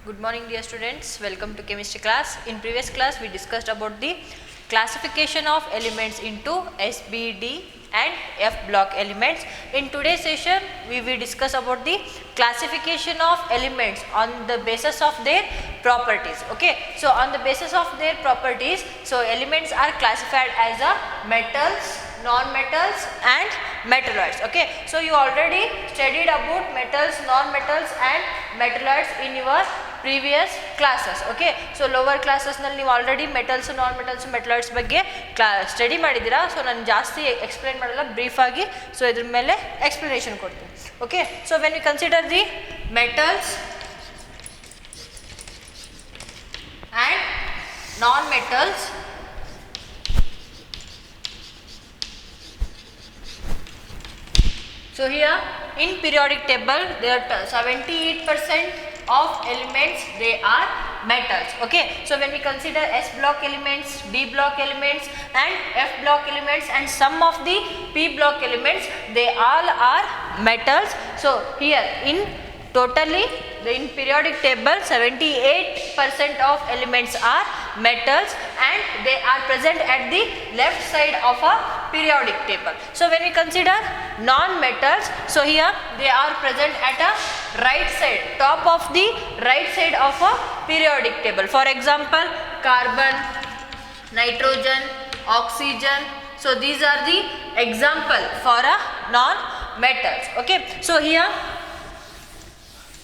Good morning dear students, welcome to chemistry class. In previous class we discussed about the classification of elements into S, B, D and F block elements. In today's session we will discuss about the classification of elements on the basis of their properties. Okay, so on the basis of their properties, so elements are classified as a metals, non-metals and metalloids. Okay, so you already studied about metals, non-metals and metalloids in your previous classes. Okay, so lower classes nalli ನೀವು already metals non metals metalloids ಬಗ್ಗೆ study ಮಾಡಿದ್ದೀರಾ. So ನಾನು ಜಾಸ್ತಿ explain ಮಾಡಲ್ಲ, brief ಆಗಿ so ಇದ್ರ ಮೇಲೆ explanation ಕೊಡ್ತೀನಿ. Okay, so when we consider the metals and non-metals, so here in periodic table there are 78% of elements they are metals. Okay, so when we consider S block elements, D block elements and F block elements and some of the P block elements, they all are metals. So here in totally in periodic table 78% of elements are metals and they are present at the left side of a periodic table. So when we consider non-metals, so here they are present at a right side, top of the right side of a periodic table. For example, carbon, nitrogen, oxygen. So these are the example for a non-metals. Okay, so here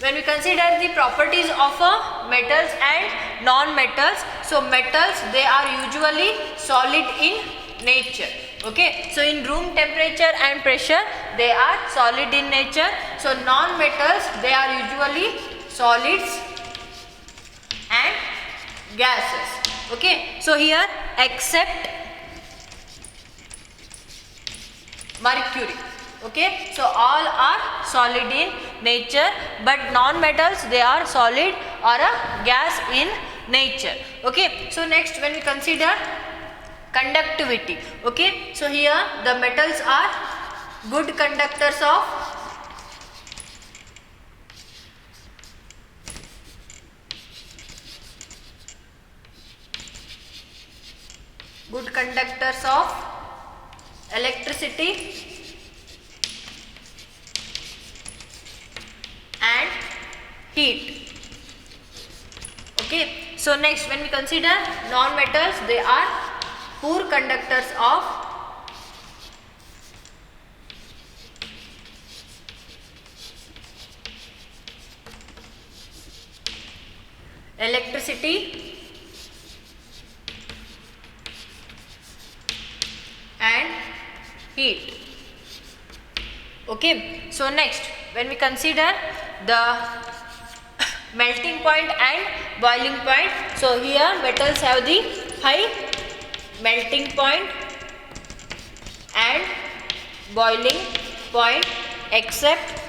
when we consider the properties of metals and non-metals, so metals they are usually solid in nature. Okay, so in room temperature and pressure they are solid in nature. So non-metals they are usually solids and gases. Okay, so here except mercury. Okay, so all are solid in nature, but non-metals they are solid or a gas in nature. Okay, so next when we consider conductivity. Okay, so here the metals are good conductors of electricity and heat. Okay, so next when we consider non-metals, they are poor conductors of electricity and heat. Okay, so next when we consider the melting point and boiling point, so here metals have the high melting point and boiling point except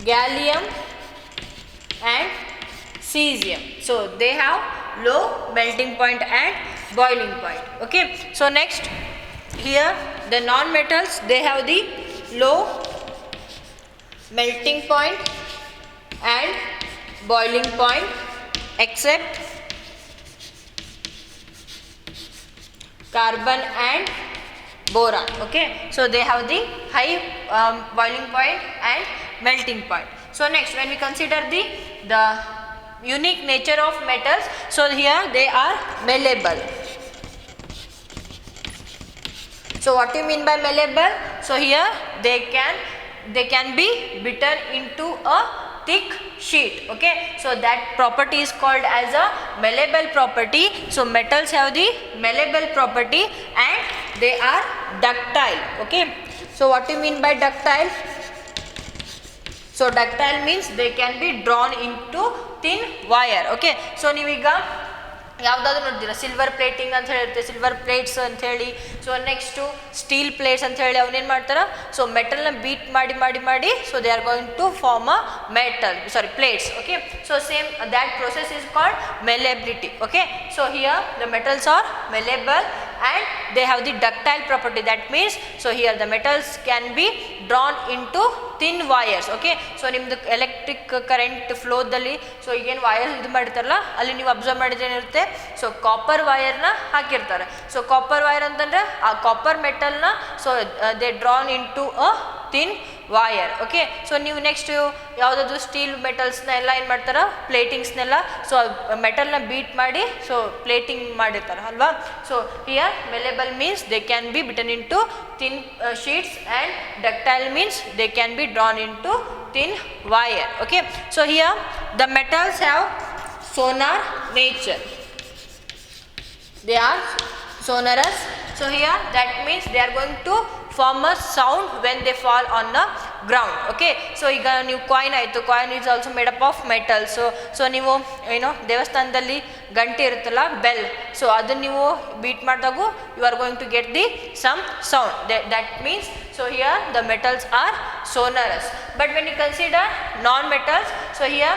gallium and cesium. So they have low melting point and boiling point. Okay, so next here the non-metals they have the low melting point and boiling point except carbon and boron. Okay, so they have the high boiling point and melting point. So next when we consider the unique nature of metals, so here they are malleable. So what do you mean by malleable? So here they can be bitten into a thick sheet. Okay, so that property is called as a malleable property. So metals have the malleable property and they are ductile. Okay, so what do you mean by ductile? So ductile means they can be drawn into thin wire. Okay, so ನೀವೀಗ ಯಾವುದಾದ್ರು ನೋಡ್ತೀರಾ, silver plating ಅಂತ ಹೇಳಿರುತ್ತೆ, silver plates ಅಂತ ಹೇಳಿ. So next steel plates ಅಂತ ಹೇಳಿ ಅವನೇನು ಮಾಡ್ತಾರೆ, ಸೊ ಮೆಟಲ್ನ ಬೀಟ್ ಮಾಡಿ ಮಾಡಿ ಮಾಡಿ so they are going to form a plates. Okay, so same that process is called malleability. Okay, so here the metals are malleable and they have the ductile property. That means so here the metals can be drawn into thin wires. Okay, so ನಿಮ್ಮದು electric current ಫ್ಲೋದಲ್ಲಿ so ಈಗೇನು wire ಇದು ಮಾಡಿರ್ತಾರಲ್ಲ ಅಲ್ಲಿ ನೀವು observe ಮಾಡಿದ್ರೆ ಏನಿರುತ್ತೆ, so copper ವೈರ್ನ ಹಾಕಿರ್ತಾರೆ. So copper wire ಅಂತಂದರೆ ಆ ಕಾಪರ್ ಮೆಟಲ್ನ so they drawn into a thin wire. Okay, so ನೀವು ನೆಕ್ಸ್ಟ್ ಯಾವುದಾದ್ರು ಸ್ಟೀಲ್ ಮೆಟಲ್ಸ್ನ ಎಲ್ಲ ಏನು ಮಾಡ್ತಾರೆ, ಪ್ಲೇಟಿಂಗ್ಸ್ನೆಲ್ಲ ಸೊ ಮೆಟಲ್ನ ಬೀಟ್ ಮಾಡಿ ಸೊ ಪ್ಲೇಟಿಂಗ್ ಮಾಡಿರ್ತಾರೆ ಅಲ್ವಾ. So here malleable means they can be beaten into thin sheets and ductile means they can be drawn into thin wire. Okay, so here the metals have sonar nature, they are sonorous. So here that means they are going to form a sound when they fall on the ground. Okay, so ಈಗ ನೀವು coin ಆಯಿತು, coin is also made up of metal. So ನೀವು ಏನೋ ದೇವಸ್ಥಾನದಲ್ಲಿ ಗಂಟೆ ಇರುತ್ತಲ್ಲ bell, so ಅದನ್ನು ನೀವು ಬೀಟ್ ಮಾಡಿದಾಗೂ you are going to get the same sound. That means so here the metals are sonorous. But when you consider non-metals, so here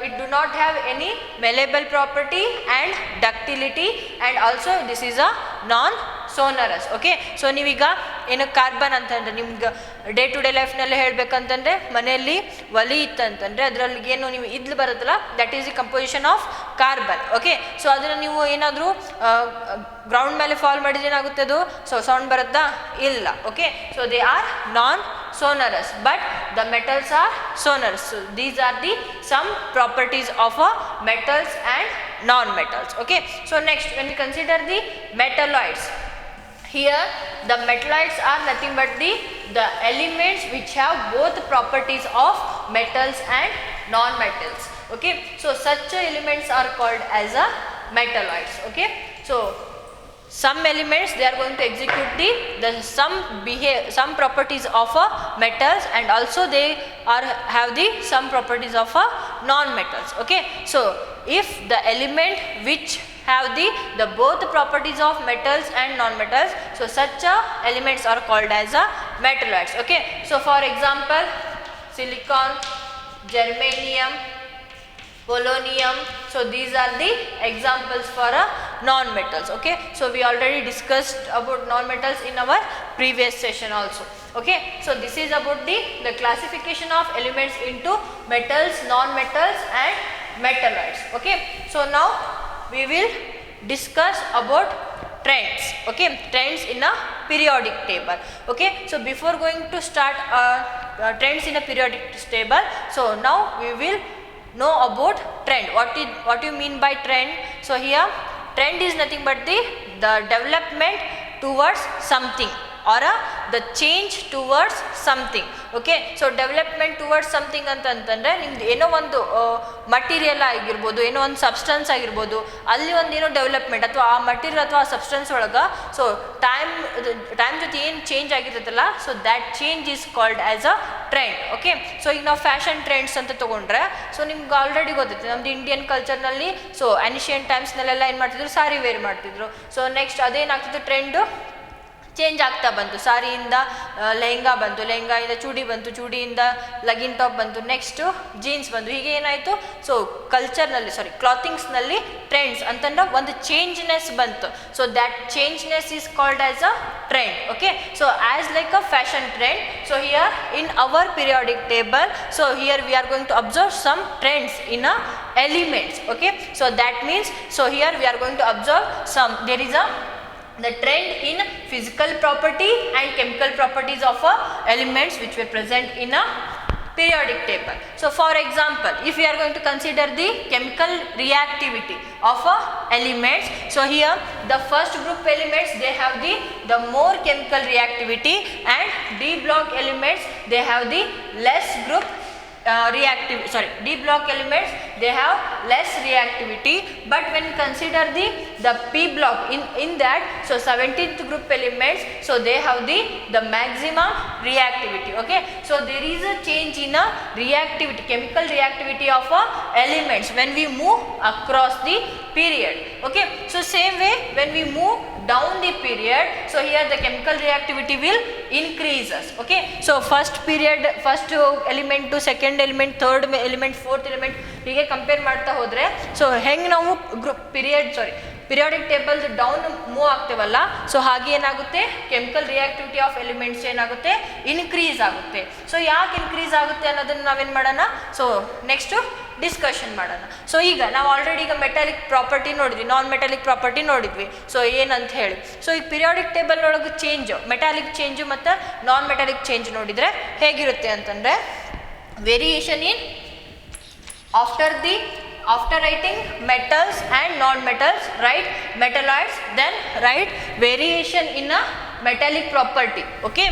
it do not have any malleable property and ductility, and also this is a non-sonorous. Okay, so ನೀವೀಗ ಏನು carbon ಅಂತಂದರೆ ನಿಮ್ಗೆ day to day ಲೈಫ್ನಲ್ಲಿ ಹೇಳಬೇಕಂತಂದರೆ ಮನೆಯಲ್ಲಿ ಒಲಿ ಇತ್ತಂತಂದರೆ ಅದರಲ್ಲಿ ಏನು ನೀವು ಇದ್ಲು ಬರುತ್ತಲ್ಲ that is the composition of carbon. Okay, so ಅದನ್ನು ನೀವು ಏನಾದರೂ ಗ್ರೌಂಡ್ ಮೇಲೆ ಫಾಲ್ ಮಾಡಿದ್ರೆ ಏನಾಗುತ್ತೆ, ಅದು ಸೊ ಸೌಂಡ್ ಬರುತ್ತಾ? ಇಲ್ಲ. Okay, so they are non-sonorous, but the metals are sonorous. So these are the some properties of metals and non-metals. Okay, so next when we consider the metalloids, here the metalloids are nothing but the elements which have both properties of metals and non-metals. Okay, so such elements are called as a metalloids. Okay, so some elements they are going to execute some properties of metals, and also they have some properties of non-metals. Okay, so if the element which have the both properties of metals and non-metals, so such elements are called as metalloids. Okay, so for example silicon, germanium, polonium, so these are the examples for non-metals. Okay, so we already discussed about non-metals in our previous session also. Okay, so this is about the classification of elements into metals, non-metals and metalloids. Okay, so now we will discuss about trends. Okay, trends in a periodic table. Okay, so before going to start trends in a periodic table, so now we will know about trend. What you mean by trend? So here trend is nothing but the development towards something or the change towards something. Okay, so development towards something ಅಂತಂತಂದರೆ ನಿಮ್ದು ಏನೋ ಒಂದು material ಆಗಿರ್ಬೋದು, ಏನೋ ಒಂದು substance ಆಗಿರ್ಬೋದು, ಅಲ್ಲಿ ಒಂದು ಏನೋ ಡೆವಲಪ್ಮೆಂಟ್ ಅಥವಾ ಆ ಮಟೀರಿಯಲ್ ಅಥವಾ ಆ ಸಬ್ಸ್ಟೆನ್ಸ್ ಒಳಗೆ ಸೊ ಟೈಮ್ ಜೊತೆ ಏನು ಚೇಂಜ್ ಆಗಿರುತ್ತಲ್ಲ, so that change is called as a trend. Okay, so ಈಗ ನಾವು ಫ್ಯಾಷನ್ ಟ್ರೆಂಡ್ಸ್ ಅಂತ ತೊಗೊಂಡ್ರೆ ಸೊ ನಿಮ್ಗೆ ಆಲ್ರೆಡಿ ಗೊತ್ತೈತೆ ನಮ್ಮದು ಇಂಡಿಯನ್ ಕಲ್ಚರ್ನಲ್ಲಿ ಸೊ ಅನ್ಷಿಯಂಟ್ ಟೈಮ್ಸ್ನಲ್ಲೆಲ್ಲ ಏನು ಮಾಡ್ತಿದ್ರು, ಸಾರಿ ವೇರ್ ಮಾಡ್ತಿದ್ರು. ಸೊ ನೆಕ್ಸ್ಟ್ ಅದೇನಾಗ್ತಿತ್ತು, ಟ್ರೆಂಡು ಚೇಂಜ್ ಆಗ್ತಾ ಬಂತು. ಸಾರಿಯಿಂದ ಲೆಹಂಗಾ ಬಂತು, ಲೆಹಂಗಾಯಿಂದ ಚೂಡಿ ಬಂತು, ಚೂಡಿಯಿಂದ ಲಗಿನ್ ಟಾಪ್ ಬಂತು, ನೆಕ್ಸ್ಟು ಜೀನ್ಸ್ ಬಂತು. ಹೀಗೆ ಏನಾಯಿತು, ಸೊ ಕಲ್ಚರ್ನಲ್ಲಿ ಕ್ಲಾತಿಂಗ್ಸ್ನಲ್ಲಿ ಟ್ರೆಂಡ್ಸ್ ಅಂತಂದ್ರೆ ಒಂದು ಚೇಂಜ್ನೆಸ್ ಬಂತು. So that changeness is called as a trend. Okay, so as like a fashion trend. So here in our periodic table, so here we are going to observe some trends in a elements. Okay, so that means so here we are going to observe there is the trend in physical property and chemical properties of elements which were present in a periodic table. So for example, if we are going to consider the chemical reactivity of elements, so here the first group elements they have the more chemical reactivity, and D block elements they have the less group D block elements they have less reactivity. But when you consider the P block, in that so 17th group elements, so they have the maximum reactivity. Okay, so there is a change in a reactivity, chemical reactivity of elements when we move across the period. Okay, so same way when we move down the period, so here the chemical reactivity will increases. Okay, so first element to second element, third element, fourth element ಹೀಗೆ compare ಮಾಡ್ತಾ ಹೋದರೆ so ಹೆಂಗೆ ನಾವು periodic table down move ಆಗ್ತೇವಲ್ಲ, so ಹಾಗೆ ಏನಾಗುತ್ತೆ chemical reactivity of elements ಏನಾಗುತ್ತೆ increase ಆಗುತ್ತೆ. ಸೊ ಯಾಕೆ ಇನ್ಕ್ರೀಸ್ ಆಗುತ್ತೆ ಅನ್ನೋದನ್ನು ನಾವೇನು ಮಾಡೋಣ, ಸೊ ನೆಕ್ಸ್ಟು ಡಿಸ್ಕಷನ್ ಮಾಡೋಣ. ಸೊ ಈಗ ನಾವು ಆಲ್ರೆಡಿ ಈಗ ಮೆಟಾಲಿಕ್ ಪ್ರಾಪರ್ಟಿ ನೋಡಿದ್ವಿ, ನಾನ್ ಮೆಟಾಲಿಕ್ ಪ್ರಾಪರ್ಟಿ ನೋಡಿದ್ವಿ. ಸೊ ಏನಂತ ಹೇಳಿ, ಸೊ ಈಗ ಪಿರಿಯಾಡಿಕ್ ಟೇಬಲ್ ಒಳಗೆ ಚೇಂಜು, ಮೆಟಾಲಿಕ್ ಚೇಂಜು ಮತ್ತು ನಾನ್ ಮೆಟಾಲಿಕ್ ಚೇಂಜ್ ನೋಡಿದರೆ ಹೇಗಿರುತ್ತೆ ಅಂತಂದರೆ, variation in after writing metals and non-metals, write metalloids, then write variation in a metallic property. Okay.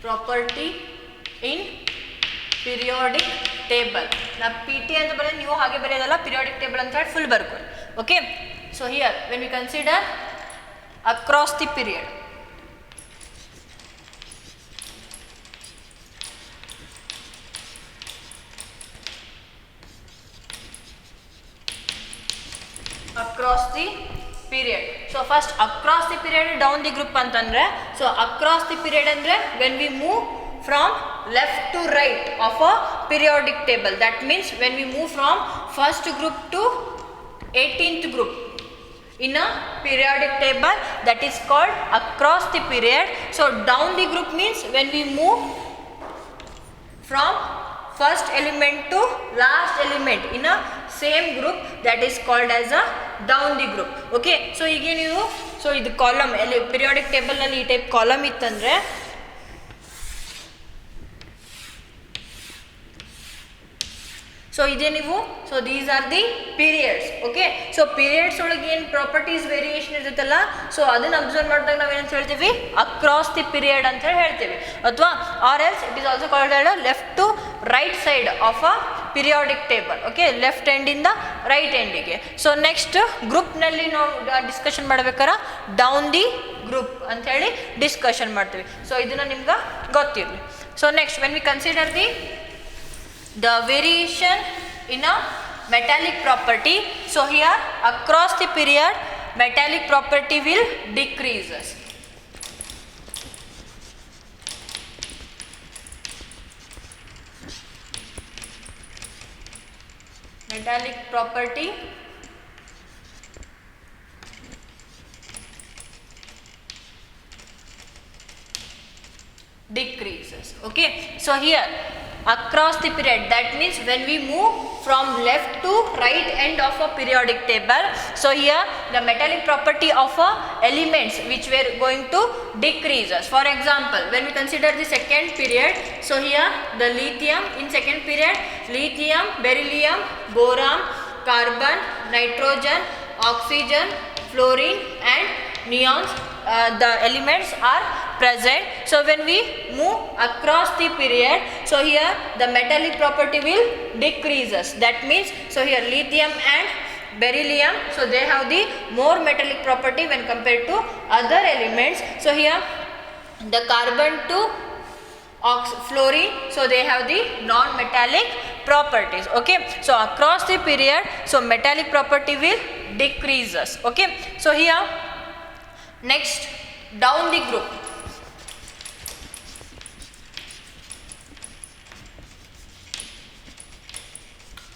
Property in periodic table. ನಾ P T ಅಂತ ಬರೆಯೋದು, ನೀವು ಹಾಗೆ ಬರೆಯೋದಲ್ಲ, ಪಿರಿಯಾಡಿಕ್ ಟೇಬಲ್ ಅಂತ ಹೇಳಿ ಫುಲ್ ಬರ್ಕೊಳ್ಳಿ. Okay. So here when we consider across the period, across the period. So first across the period down the group ಅಂತಂದ್ರೆ, so across the period ಅಂದ್ರೆ when we move from left to right of a periodic table. That means when we move from first group to 18th group in a periodic table, that is called across the period. So down the group means when we move from first element to last element in a same group, that is called as a down the group. Okay. So again you, so idu column periodic table nalli ee type column ittandre, so ಇದೇ ನೀವು, so these are the periods. Okay. So periods ಒಳಗೆ ಏನು properties variation ಇರುತ್ತಲ್ಲ, so ಅದನ್ನು observe ಮಾಡಿದಾಗ ನಾವೇನಂತ ಹೇಳ್ತೀವಿ, across the period ಅಂತ ಹೇಳಿ ಹೇಳ್ತೀವಿ. ಅಥವಾ or else it is also called left to right side of a periodic table. Okay. Left ಎಂಡಿಂದ ರೈಟ್ ಎಂಡಿಗೆ. ಸೊ ನೆಕ್ಸ್ಟ್ ಗ್ರೂಪ್ನಲ್ಲಿ ನಾವು ಡಿಸ್ಕಷನ್ ಮಾಡ್ಬೇಕಾರೆ ಡೌನ್ ದಿ ಗ್ರೂಪ್ ಅಂತ ಹೇಳಿ ಡಿಸ್ಕಷನ್ ಮಾಡ್ತೀವಿ. ಸೊ ಇದನ್ನು ನಿಮ್ಗೆ ಗೊತ್ತಿರಲಿ. So next when we consider the variation in a metallic property, so here across the period metallic property will decreases. Metallic property decreases. Okay. So here across the period, that means when we move from left to right end of a periodic table, so here the metallic property of elements which were going to decreases. For example, when we consider the second period, so here the lithium in second period, lithium, beryllium, boron, carbon, nitrogen, oxygen, fluorine and neons, the elements are present. So when we move across the period, so here the metallic property will decreases. That means, so here lithium and beryllium, so they have the more metallic property when compared to other elements. So here the carbon to fluorine, so they have the non-metallic properties. Okay. So across the period, so metallic property will decreases. Okay. So here next down the group,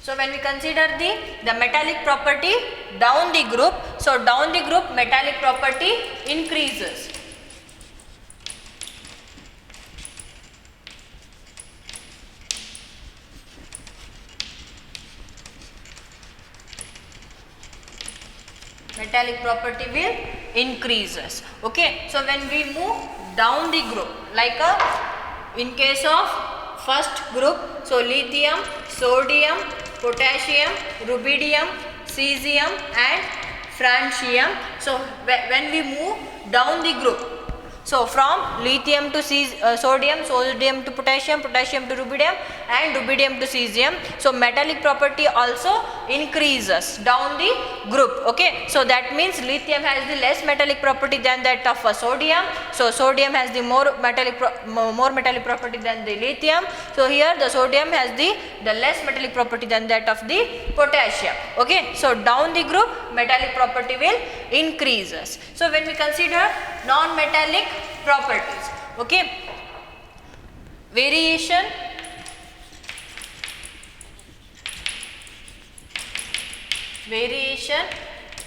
so when we consider the metallic property down the group, so down the group metallic property increases. Metallic property will increases. Okay. So when we move down the group, like in case of first group, so lithium, sodium, potassium, rubidium, cesium and francium. So when we move down the group, So from lithium to sodium, sodium to potassium, potassium to rubidium, and rubidium to cesium. So metallic property also increases down the group. Okay, so that means lithium has the less metallic property than that of sodium. So sodium has the more metallic property than the lithium. So here the sodium has the less metallic property than that of the potassium. Okay, so down the group metallic property will increases. So when we consider non-metallic properties, okay, variation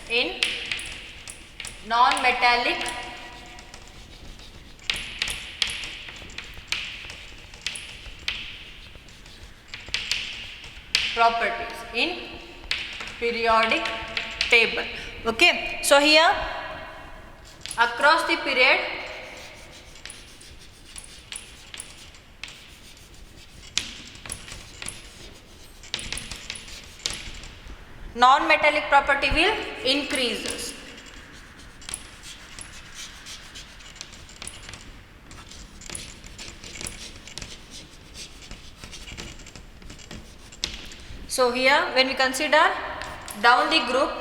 in non-metallic properties in periodic table. Okay, so here across the period non-metallic property will increases. So here when we consider down the group,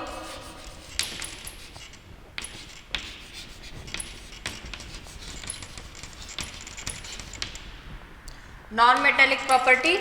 non-metallic property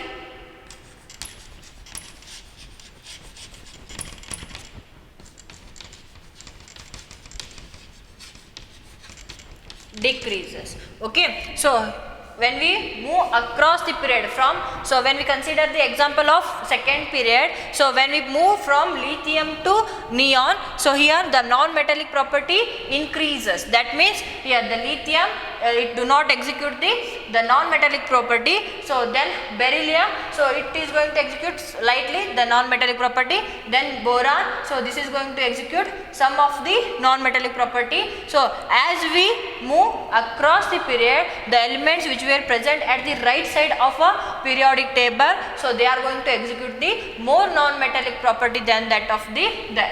decreases. Okay, so when we move across the period from, so when we consider the example of second period, so when we move from lithium to neon, so here the non-metallic property increases. That means here the lithium it do not execute the non-metallic property. So then beryllium, so it is going to execute slightly the non-metallic property. Then boron, so this is going to execute some of the non-metallic property. So as we move across the period, the elements which were present at the right side of a periodic table, so they are going to execute the more non-metallic property than that of the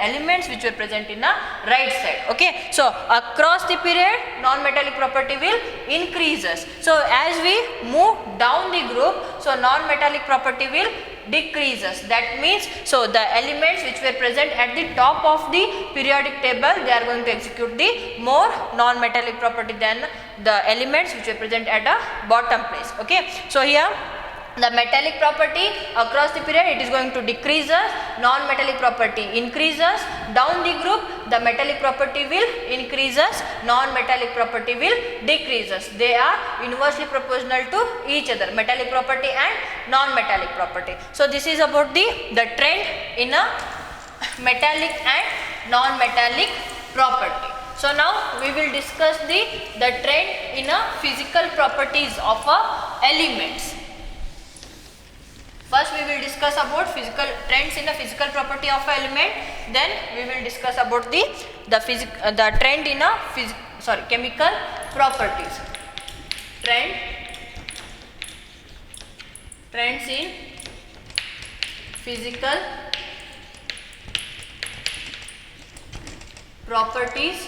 elements which were present in a right side. Okay, so across the period non-metallic property will increases. So as we move down the group, so non-metallic property will decreases. That means so the elements which were present at the top of the periodic table, they are going to execute the more non-metallic property than the elements which were present at a bottom place. Okay, so here the metallic property across the period it is going to decreases, non-metallic property increases. Down the group the metallic property will increases, non-metallic property will decreases. They are inversely proportional to each other, metallic property and non-metallic property. So this is about the trend in a metallic and non-metallic property. So now we will discuss the trend in a physical properties of elements. First we will discuss about physical trends in the physical property of an element. Then we will discuss about the trend in a chemical properties. Trends in physical properties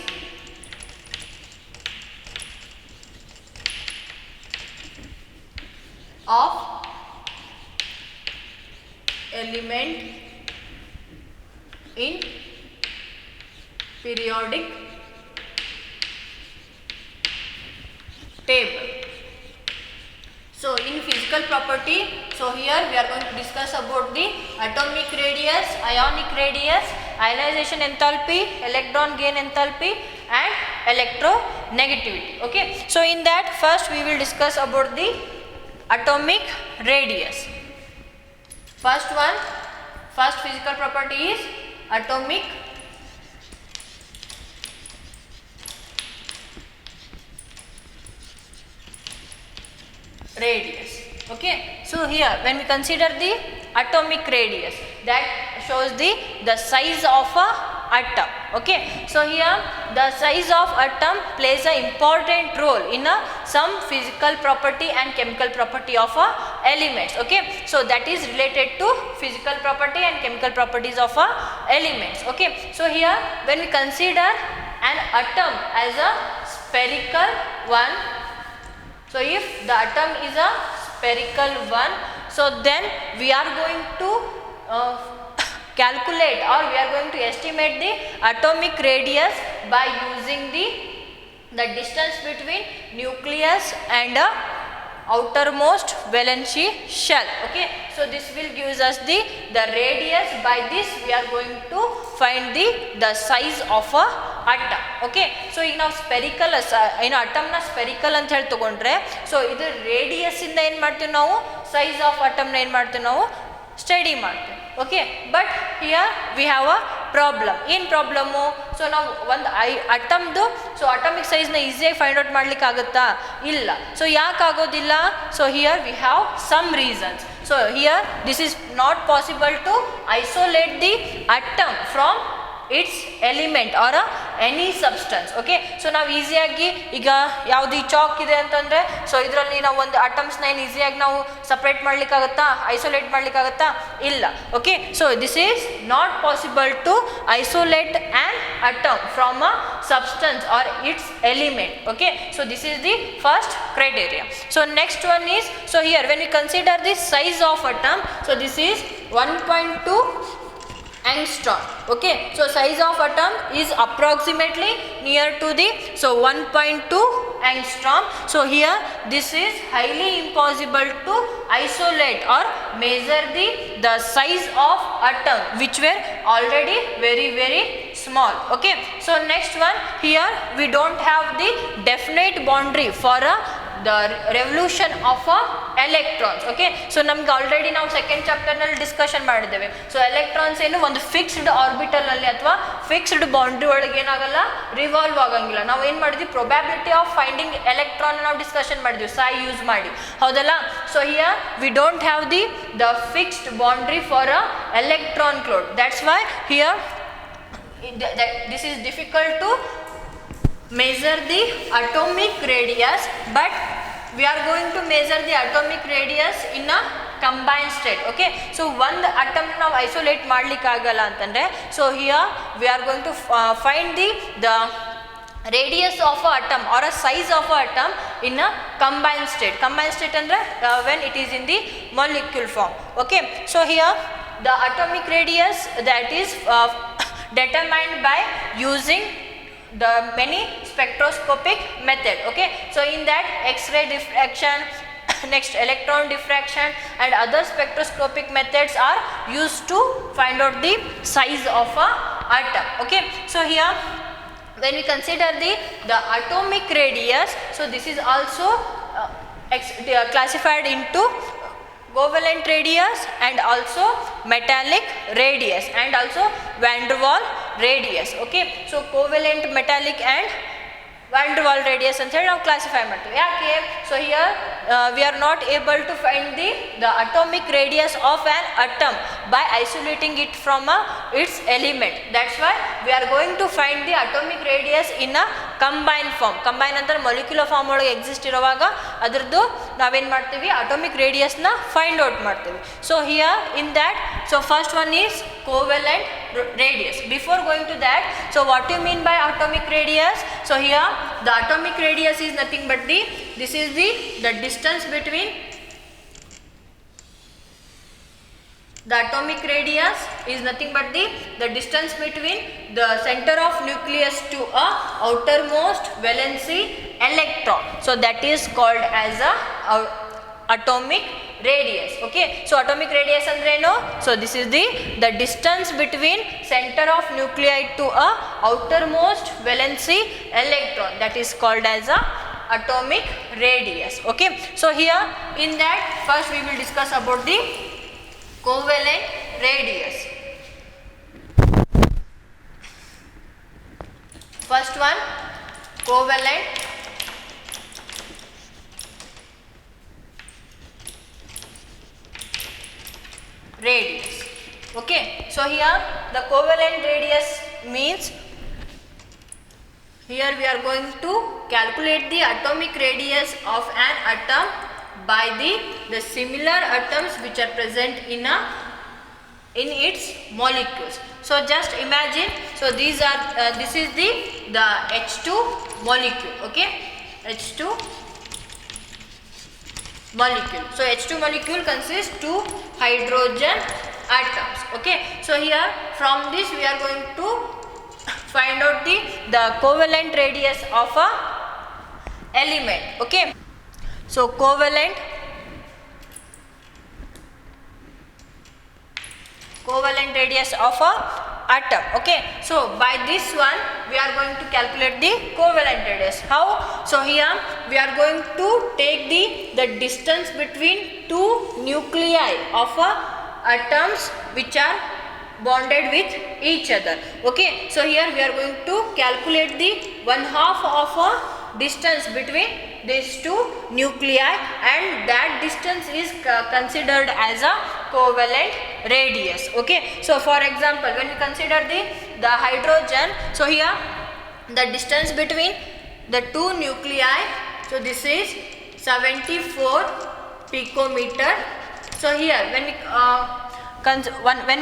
of element in periodic table. So in physical property, so here we are going to discuss about the atomic radius, ionic radius, ionization enthalpy, electron gain enthalpy and electronegativity. Okay, so in that first we will discuss about the atomic radius. First physical property is atomic radius. Okay, so here when we consider the atomic radius, that shows the size of a atom. Okay, so here the size of atom plays an important role in some physical property and chemical property of elements. Okay, so that is related to physical property and chemical properties of elements. Okay, so here when we consider an atom as a spherical one. So if the atom is a spherical one, so then we are going to calculate, or we are going to estimate the atomic radius by using the distance between nucleus and a outermost valency shell. Okay, so this will gives us the radius. By this we are going to find the size of a atom. Okay, so ಈಗ ನಾವು spherical ಏನು ಅಟಮ್ನ spherical ಅಂತ ಹೇಳಿ ತಗೊಂಡ್ರೆ, so ಇದು radius ಇಂದ ಏನು ಮಾಡ್ತೀವಿ ನಾವು, ಸೈಜ್ ಆಫ್ ಅಟಮ್ನ ಏನು ಮಾಡ್ತೀವಿ ನಾವು ಸ್ಟಡಿ ಮಾಡ್ತೀವಿ. Okay, but here we have a problem. ಏನು ಪ್ರಾಬ್ಲಮ್ಮು? ಸೊ ನಾವು ಒಂದು ಅಟಮ್ದು ಸೊ ಅಟಮಿಕ್ ಸೈಜ್ನ ಈಸಿಯಾಗಿ ಫೈಂಡ್ ಔಟ್ ಮಾಡ್ಲಿಕ್ಕೆ ಆಗುತ್ತಾ? ಇಲ್ಲ. ಸೊ ಯಾಕೆ ಆಗೋದಿಲ್ಲ? So here we have some reasons. So here this is not possible to isolate the atom from its element or any substance. Okay, so ನಾವು ಈಸಿಯಾಗಿ ಈಗ ಯಾವುದು ಈ ಚಾಕ್ ಇದೆ ಅಂತಂದರೆ, ಸೊ ಇದರಲ್ಲಿ ನಾವು ಒಂದು ಅಟಮ್ಸ್ನ ಏನು ಈಸಿಯಾಗಿ ನಾವು ಸಪ್ರೇಟ್ ಮಾಡ್ಲಿಕ್ಕಾಗತ್ತಾ, ಐಸೋಲೇಟ್ ಮಾಡ್ಲಿಕ್ಕಾಗತ್ತಾ? ಇಲ್ಲ. Okay, so this is not possible to isolate an atom from a substance or its element. Okay, so this is the first criteria. So next one is, so here when we consider the size of atom, so this is 1.2 angstrom. Okay, so size of atom is approximately near to the 1.2 angstrom. So here this is highly impossible to isolate or measure the size of atom which were already very small. Okay, so next one, here we don't have the definite boundary for the revolution of electrons. Okay, so ನಮ್ಗೆ already ನಾವು second ಚಾಪ್ಟರ್ನಲ್ಲಿ discussion ಮಾಡಿದ್ದೇವೆ. So electrons ಏನು ಒಂದು fixed ಆರ್ಬಿಟಲಲ್ಲಿ ಅಥವಾ fixed boundary ಒಳಗೆ ಏನಾಗಲ್ಲ, revolve ಆಗಂಗಿಲ್ಲ. ನಾವು ಏನು ಮಾಡಿದ್ವಿ, ಪ್ರೊಬ್ಯಾಬಿಲಿಟಿ ಆಫ್ ಫೈಂಡಿಂಗ್ ಎಲೆಕ್ಟ್ರಾನ್ ನಾವು ಡಿಸ್ಕಷನ್ ಮಾಡಿದ್ವಿ psi ಯೂಸ್ ಮಾಡಿ, ಹೌದಲ್ಲ? So here we don't have the fixed boundary for a electron cloud. That's why here this is difficult to measure the atomic radius, but we are going to measure the atomic radius in a combined state. Okay, so one atom ನಾವು isolate ಮಾಡ್ಲಿಕ್ಕೆ ಆಗಲ್ಲ ಅಂತಂದ್ರೆ, so here we are going to find the radius of a atom or a size of a atom in a combined state. Combined state ಅಂದ್ರೆ when it is in the molecule form. Okay, so here the atomic radius that is determined by using the many spectroscopic method. Okay, so in that X-ray diffraction, next electron diffraction and other spectroscopic methods are used to find out the size of a atom. Okay, so here when we consider the atomic radius, so this is also classified into covalent radius and also metallic radius and also van der Waal radius. Okay, so covalent, metallic and van der Waal radius ಅಂತ ಹೇಳಿ ನಾವು classify ಮಾಡ್ತೀವಿ. ಯಾಕೆ? So here we are not able to find the atomic radius of an atom by isolating it from its element. That's why we are going to find the atomic radius in a combined form. Combine ಅಂದರೆ molecular form ಒಳಗೆ exist ಇರುವಾಗ ಅದರದ್ದು ನಾವೇನು ಮಾಡ್ತೀವಿ, atomic ರೇಡಿಯಸ್ನ find out ಮಾಡ್ತೀವಿ. So here in that, so first one is covalent radius. Before going to that, so what do you mean by atomic radius? So here the atomic radius is nothing but this is the distance between the atomic radius is nothing but the distance between the center of nucleus to a outermost valency electron. So that is called as a atomic radius. Okay, so atomic radius andre eno? So this is the distance between center of nuclei to a outermost valency electron, that is called as a atomic radius. Okay, so here in that first we will discuss about the covalent radius. First one, covalent radius. Okay, so here the covalent radius means here we are going to calculate the atomic radius of an atom by the similar atoms which are present in its molecules. So just imagine, so these are this is the H2 molecule. Okay, H2 molecule. So H2 molecule consists 2 hydrogen atoms. Okay, so here from this we are going to find out the covalent radius of a element. Okay, so covalent radius of a atom. Okay, so by this one we are going to calculate the covalent radius. How? So here we are going to take the distance between two nuclei of atoms which are bonded with each other. Okay, so here we are going to calculate the 1/2 of a distance between these two nuclei, and that distance is considered as a covalent radius. Okay, so for example, when we consider the hydrogen, so here the distance between the two nuclei, so this is 74 picometer. So here when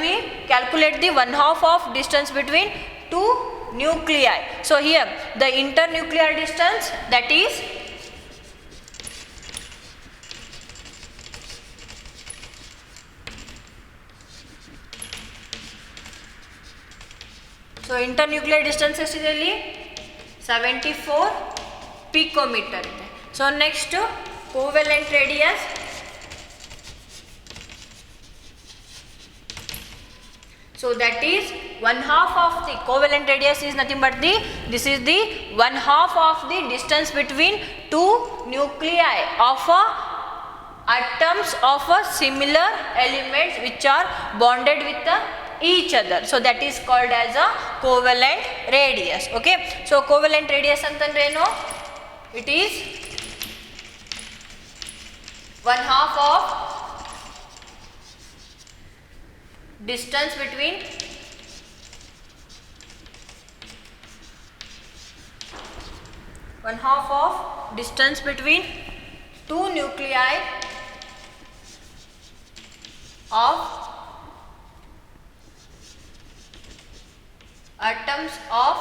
we calculate the 1/2 of distance between two nuclei, so here the internuclear distance, that is internuclear distance ಎಷ್ಟಿದೆ 74 picometer ಇದೆ. So next covalent radius, so that is 1/2 of the covalent radius is nothing but this is the 1/2 of the distance between two nuclei of atoms of a similar elements which are bonded with each other. So that is called as a covalent radius. Okay, so covalent radius ಅಂತಂದ್ರೆ ಏನು? It is 1/2 of distance between two nuclei of atoms of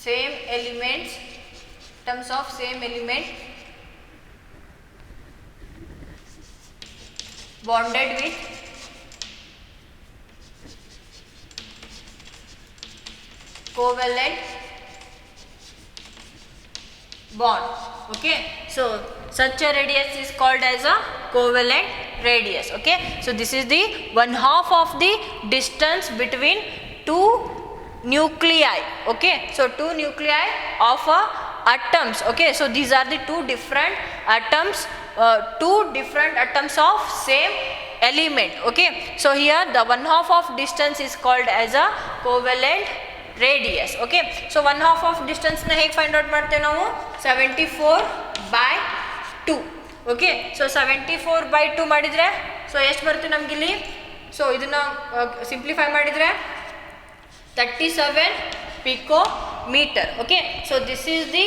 same element bonded with covalent bond. Okay, so such a radius is called as a covalent radius. Okay, so this is the 1/2 of the distance between two nuclei. Okay, so two nuclei of atoms. Okay, so these are the two different atoms of same element. Okay, so here the 1/2 of distance is called as a covalent radius. Okay, so 1/2 of distance na hege find out ಮಾಡ್ತೇವೆ ನಾವು 74/2. Okay, so 74/2 ಮಾಡಿದ್ರೆ so ಎಷ್ಟು ಬರುತ್ತೆ ನಮಗೆ ಇಲ್ಲಿ? So ಇದನ್ನ simplify ಮಾಡಿದ್ರೆ 37 picometer. Okay, so this is the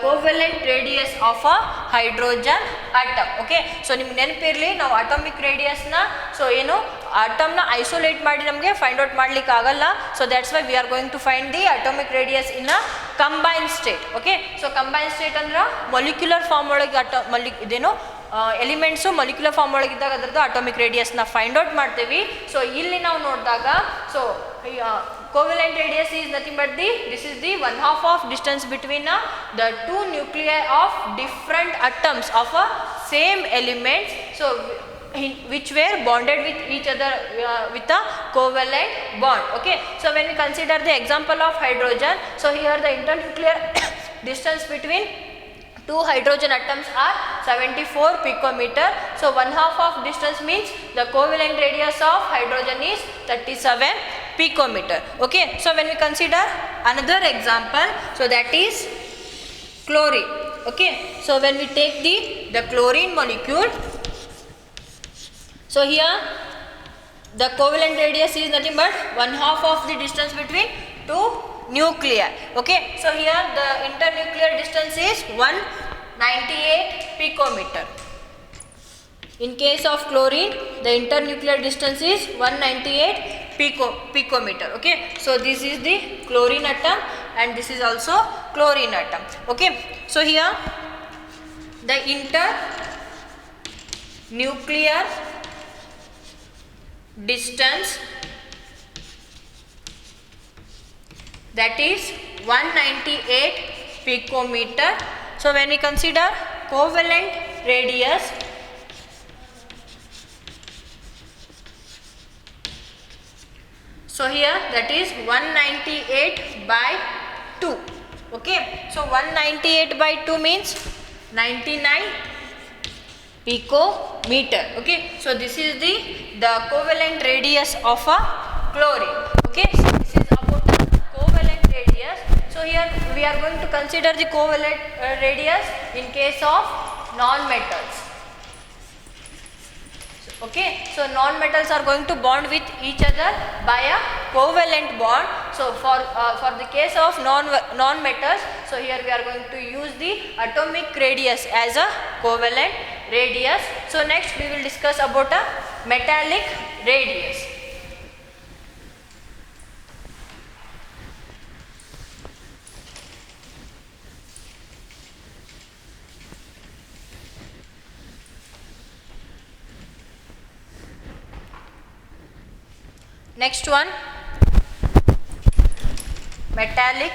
covalent radius of a hydrogen atom. Okay, so ನಿಮಗೆ ನೆನಪಿರಲಿ, ನಾವು ಅಟಾಮಿಕ್ ರೇಡಿಯಸ್ ನ ಸೊ ಏನು atom ನ ಐಸೋಲೇಟ್ ಮಾಡಿ ನಮಗೆ ಫೈಂಡ್ ಔಟ್ ಮಾಡ್ಲಿಕ್ಕೆ ಆಗಲ್ಲ. So that's why we are going to find the atomic radius in a combined state. Okay, so combined state ಅಂದ್ರೆ ಮೊಲಿಕ್ಯುಲರ್ ಫಾರ್ಮ್ ಒಳಗೆ ಇದೇನು ಎಲಿಮೆಂಟ್ಸು ಮೊಲಿಕ್ಯುಲರ್ ಫಾರ್ಮ್ ಒಳಗಿದ್ದಾಗ ಅದರದ್ದು ಅಟಾಮಿಕ್ ರೇಡಿಯಸ್ನ ಫೈಂಡ್ ಔಟ್ ಮಾಡ್ತೀವಿ. ಸೊ ಇಲ್ಲಿ ನಾವು ನೋಡಿದಾಗ so covalent radius is nothing but this is the 1/2 of distance between the two nuclei of different atoms of a same element, so which were bonded with each other with a covalent bond. Okay, so when we consider the example of hydrogen, so here the internuclear distance between two hydrogen atoms are 74 picometer. So 1/2 of distance means the covalent radius of hydrogen is 37 picometer. Okay, so when we consider another example, so that is chlorine. Okay, so when we take the chlorine molecule, so here the covalent radius is nothing but 1/2 of the distance between two nuclei. Okay, so here the internuclear distance is 198 picometer. In case of chlorine, the internuclear distance is 198 picometer. Okay, so this is the chlorine atom and this is also chlorine atom. Okay, so here the internuclear distance, that is 198 picometer. So when we consider covalent radius, so here that is 198 by 2. Okay, so 198 by 2 means 99 picometer. Okay, so this is the covalent radius of a chlorine. Okay, so this is about the covalent radius. So here we are going to consider the covalent radius in case of non-metals. Okay, so non-metals are going to bond with each other by a covalent bond. So for the case of non-metals, so here we are going to use the atomic radius as a covalent radius. So next we will discuss about a metallic radius. Next one, metallic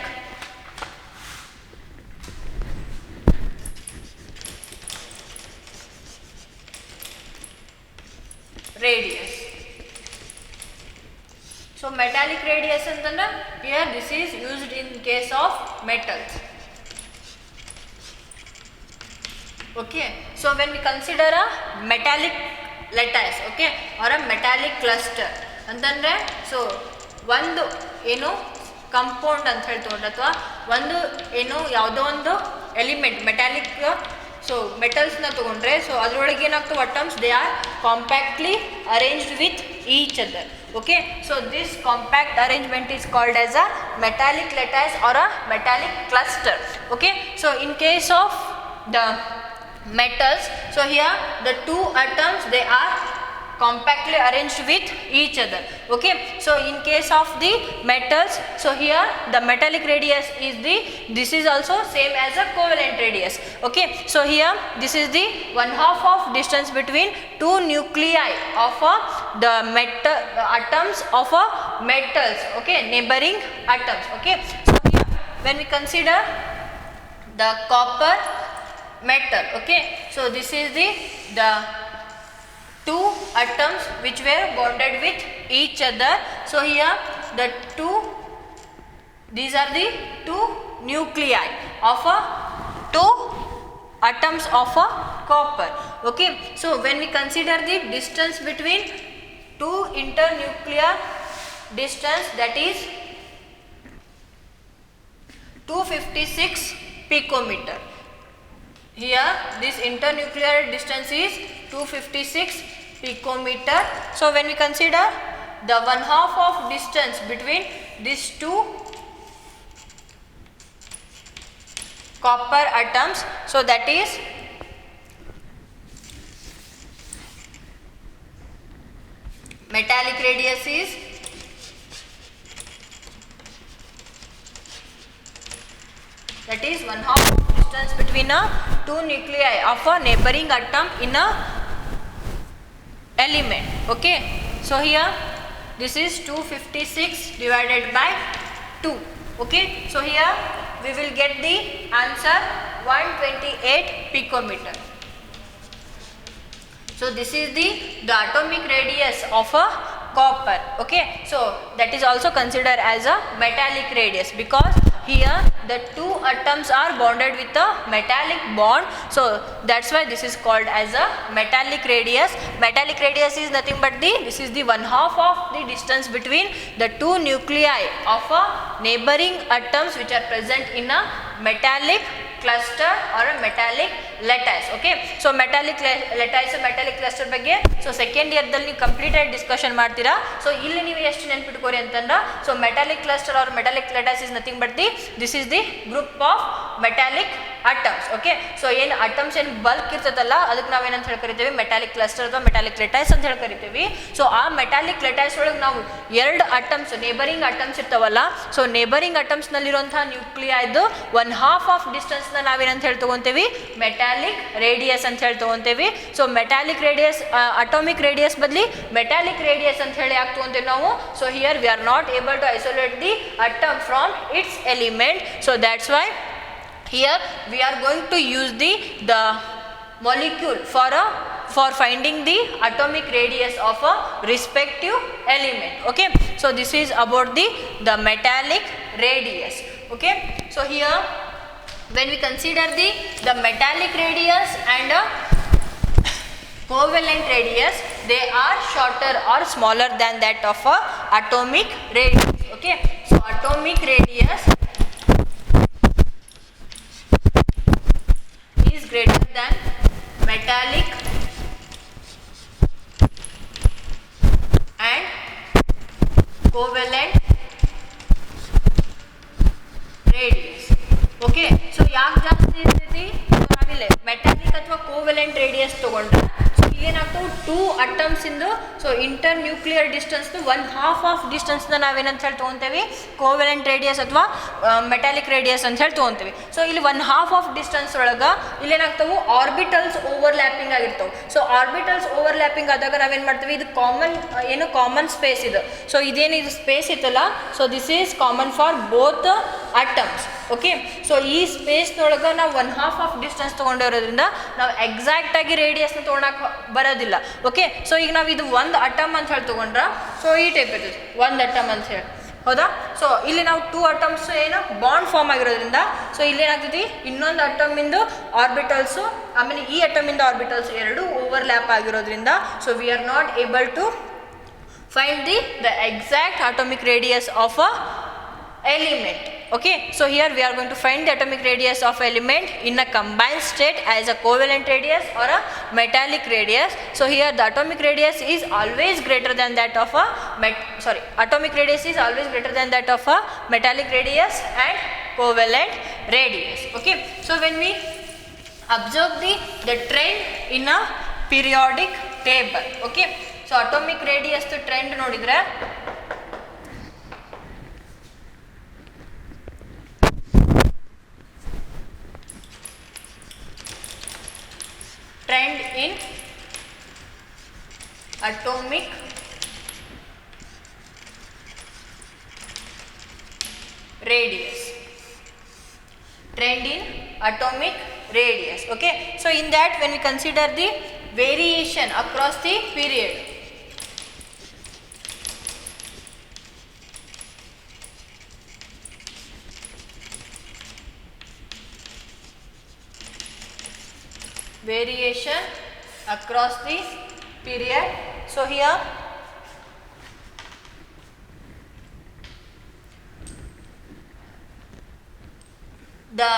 radius. So metallic radius antandre here this is used in case of metals. Okay, so when we consider a metallic lattice, okay, or a metallic cluster ಅಂತಂದರೆ so ಒಂದು ಏನು compound ಅಂತ ಹೇಳ್ತೊಂಡ್ರೆ ಅಥವಾ ಒಂದು ಏನು ಯಾವುದೋ ಒಂದು element metallic so ಮೆಟಲ್ಸ್ನ ತೊಗೊಂಡ್ರೆ ಸೊ ಅದರೊಳಗೆ ಏನಾಗ್ತವೆ atoms they are compactly arranged with each other. Okay, so this compact arrangement is called as a metallic lattice or a metallic cluster. Okay, so in case of the metals, so here the two atoms they are compactly arranged with each other. Okay, so in case of the metals, so here the metallic radius is this is also same as a covalent radius. Okay, so here this is the 1/2 of distance between two nuclei of the atoms of metals. Okay, neighboring atoms. Okay, so here when we consider the copper metal, okay, so this is the two atoms which were bonded with each other. So here these are the two nuclei of two atoms of copper. Okay, so when we consider the distance between two internuclear distance, that is 256 picometer. Here this internuclear distance is 256 picometer. So when we consider the 1/2 of distance between these two copper atoms, so that is metallic radius is that is 1/2 of distance between two nuclei of a neighboring atom in a element. Okay, so here this is 256 divided by 2. Okay, so here we will get the answer 128 picometer. So this is the atomic radius of a copper. Okay, so that is also considered as a metallic radius because here the two atoms are bonded with a metallic bond, so that's why this is called as a metallic radius. Metallic radius is nothing but this is the 1/2 of the distance between the two nuclei of a neighboring atoms which are present in a metallic cluster or a metallic lattice. Okay, so metallic lattice metallic cluster ಬಗ್ಗೆ so second ಇಯರ್ದಲ್ಲಿ ನೀವು completed discussion ಮಾಡ್ತೀರಾ. So ಇಲ್ಲಿ ನೀವು ಎಷ್ಟು ನೆನ್ಪಿಟ್ಕೋರಿ ಅಂತಂದ್ರೆ so metallic cluster or metallic lattice is nothing but this is the group of metallic atoms. Okay, so ಏನು atoms ಏನು ಬಲ್ಕ್ ಇರ್ತದಲ್ಲ ಅದಕ್ಕೆ ನಾವೇನಂತ ಹೇಳಿ ಕರಿತೀವಿ ಮೆಟಾಲಿಕ್ ಕ್ಲಸ್ಟರ್ ಅಥವಾ ಮೆಟಾಲಿಕ್ lattice ಅಂತ ಹೇಳಿ ಕರಿತೀವಿ. ಸೊ ಆ ಮೆಟಾಲಿಕ್ lattice ಒಳಗೆ ನಾವು ಎರಡು ಅಟಮ್ಸ್ ನೇಬರಿಂಗ್ ಅಟಮ್ಸ್ ಇರ್ತಾವಲ್ಲ, ಸೊ ನೇಬರಿಂಗ್ ಅಟಮ್ಸ್ ನಲ್ಲಿರುವಂತಹ ನ್ಯೂಕ್ಲಿಯೈದು 1/2 ಆಫ್ ಡಿಸ್ಟೆನ್ಸ್ ನ ನಾವೇನಂತ ಹೇಳಿ ತಗೊಂತೀವಿ ಮೆಟಾಲಿಕ್ ರೇಡಿಯಸ್ ಅಂತ ಹೇಳಿ ತಗೊಂತೀವಿ. So metallic radius atomic radius ಬದಲಿ ಮೆಟಾಲಿಕ್ ರೇಡಿಯಸ್ ಅಂತ ಹೇಳಿ ಯಾಕೆ ತಗೊಂತೀವಿ ನಾವು? So here we are not able to isolate the atom from its element, so that's why here we are going to use the molecule for finding the atomic radius of a respective element. Okay, so this is about the metallic radius. Okay, so here when we consider the metallic radius and covalent radius, they are shorter or smaller than that of a atomic radius. Okay, so atomic radius is greater than metallic and covalent radius. Okay, so ಯಾಕೆ ಜಾಸ್ತಿ ಇರ್ತೈತಿ? ನಾವಿಲ್ಲಿ metallic ಅಥವಾ covalent radius ತಗೊಂಡ್ರೆ so ಏನಾಗ್ತವೆ two atoms ಇಂದು so internuclear distance 1/2 of distance ನಾವೇನಂತ ಹೇಳಿ ತಗೊಂತೇವಿ ಕೋವೆಲೆಂಟ್ ರೇಡಿಯಸ್ ಅಥವಾ ಮೆಟಾಲಿಕ್ ರೇಡಿಯಸ್ ಅಂತ ಹೇಳಿ ತಗೊಂತೀವಿ. ಸೊ ಇಲ್ಲಿ 1/2 ಆಫ್ ಡಿಸ್ಟೆನ್ಸ್ ಒಳಗೆ ಇಲ್ಲೇನಾಗ್ತವೆ ಆರ್ಬಿಟಲ್ಸ್ ಓವರ್ಲ್ಯಾಪಿಂಗ್ ಆಗಿರ್ತವೆ. ಸೊ ಆರ್ಬಿಟಲ್ಸ್ ಓವರ್ಲ್ಯಾಪಿಂಗ್ ಆದಾಗ ನಾವೇನು ಮಾಡ್ತೀವಿ, ಇದು ಕಾಮನ್ ಸ್ಪೇಸ್ ಇದು. ಸೊ ಇದೇನಿದು ಸ್ಪೇಸ್ ಇತ್ತಲ್ಲ, so this is common for both atoms. Okay, so ಈ ಸ್ಪೇಸ್ನೊಳಗೆ ನಾವು 1/2 ಆಫ್ ಡಿಸ್ಟೆನ್ಸ್ ತೊಗೊಂಡಿರೋದ್ರಿಂದ ನಾವು ಎಕ್ಸಾಕ್ಟಾಗಿ ರೇಡಿಯಸ್ನ ತೊಗೊಳಕ್ಕೆ ಬರೋದಿಲ್ಲ. ಓಕೆ, ಸೊ ಈಗ ನಾವು ಇದು ಒಂದು ಅಟಮ್ ಅಂತ ಹೇಳಿ ತೊಗೊಂಡ್ರೆ ಸೊ ಈ ಟೈಪ್ ಇರ್ತದೆ ಒಂದು ಅಟಮ್ ಅಂತ ಹೇಳಿ, ಹೌದಾ? ಸೊ ಇಲ್ಲಿ ನಾವು 2 ಅಟಮ್ಸ್ ಏನು ಬಾಂಡ್ ಫಾರ್ಮ್ ಆಗಿರೋದ್ರಿಂದ ಸೊ ಇಲ್ಲೇನಾಗ್ತೈತಿ ಇನ್ನೊಂದು ಅಟಮಿಂದು ಆರ್ಬಿಟಲ್ಸು ಆಮೇಲೆ ಈ ಅಟಮಿಂದ ಆರ್ಬಿಟಲ್ಸ್ ಎರಡು ಓವರ್ಲ್ಯಾಪ್ ಆಗಿರೋದ್ರಿಂದ so we are not able to find the exact atomic radius of a element. Okay, so here we are going to find the atomic radius of element in a combined state as a covalent radius or a metallic radius. So here the atomic radius is always greater than that of a atomic radius is always greater than that of a metallic radius and covalent radius. Okay, so when we observe the trend in a periodic table, okay, so atomic radius to trend nodidre trend in atomic radius, trend in atomic radius. Okay, so in that when we consider the variation across the period, variation across the period. So here the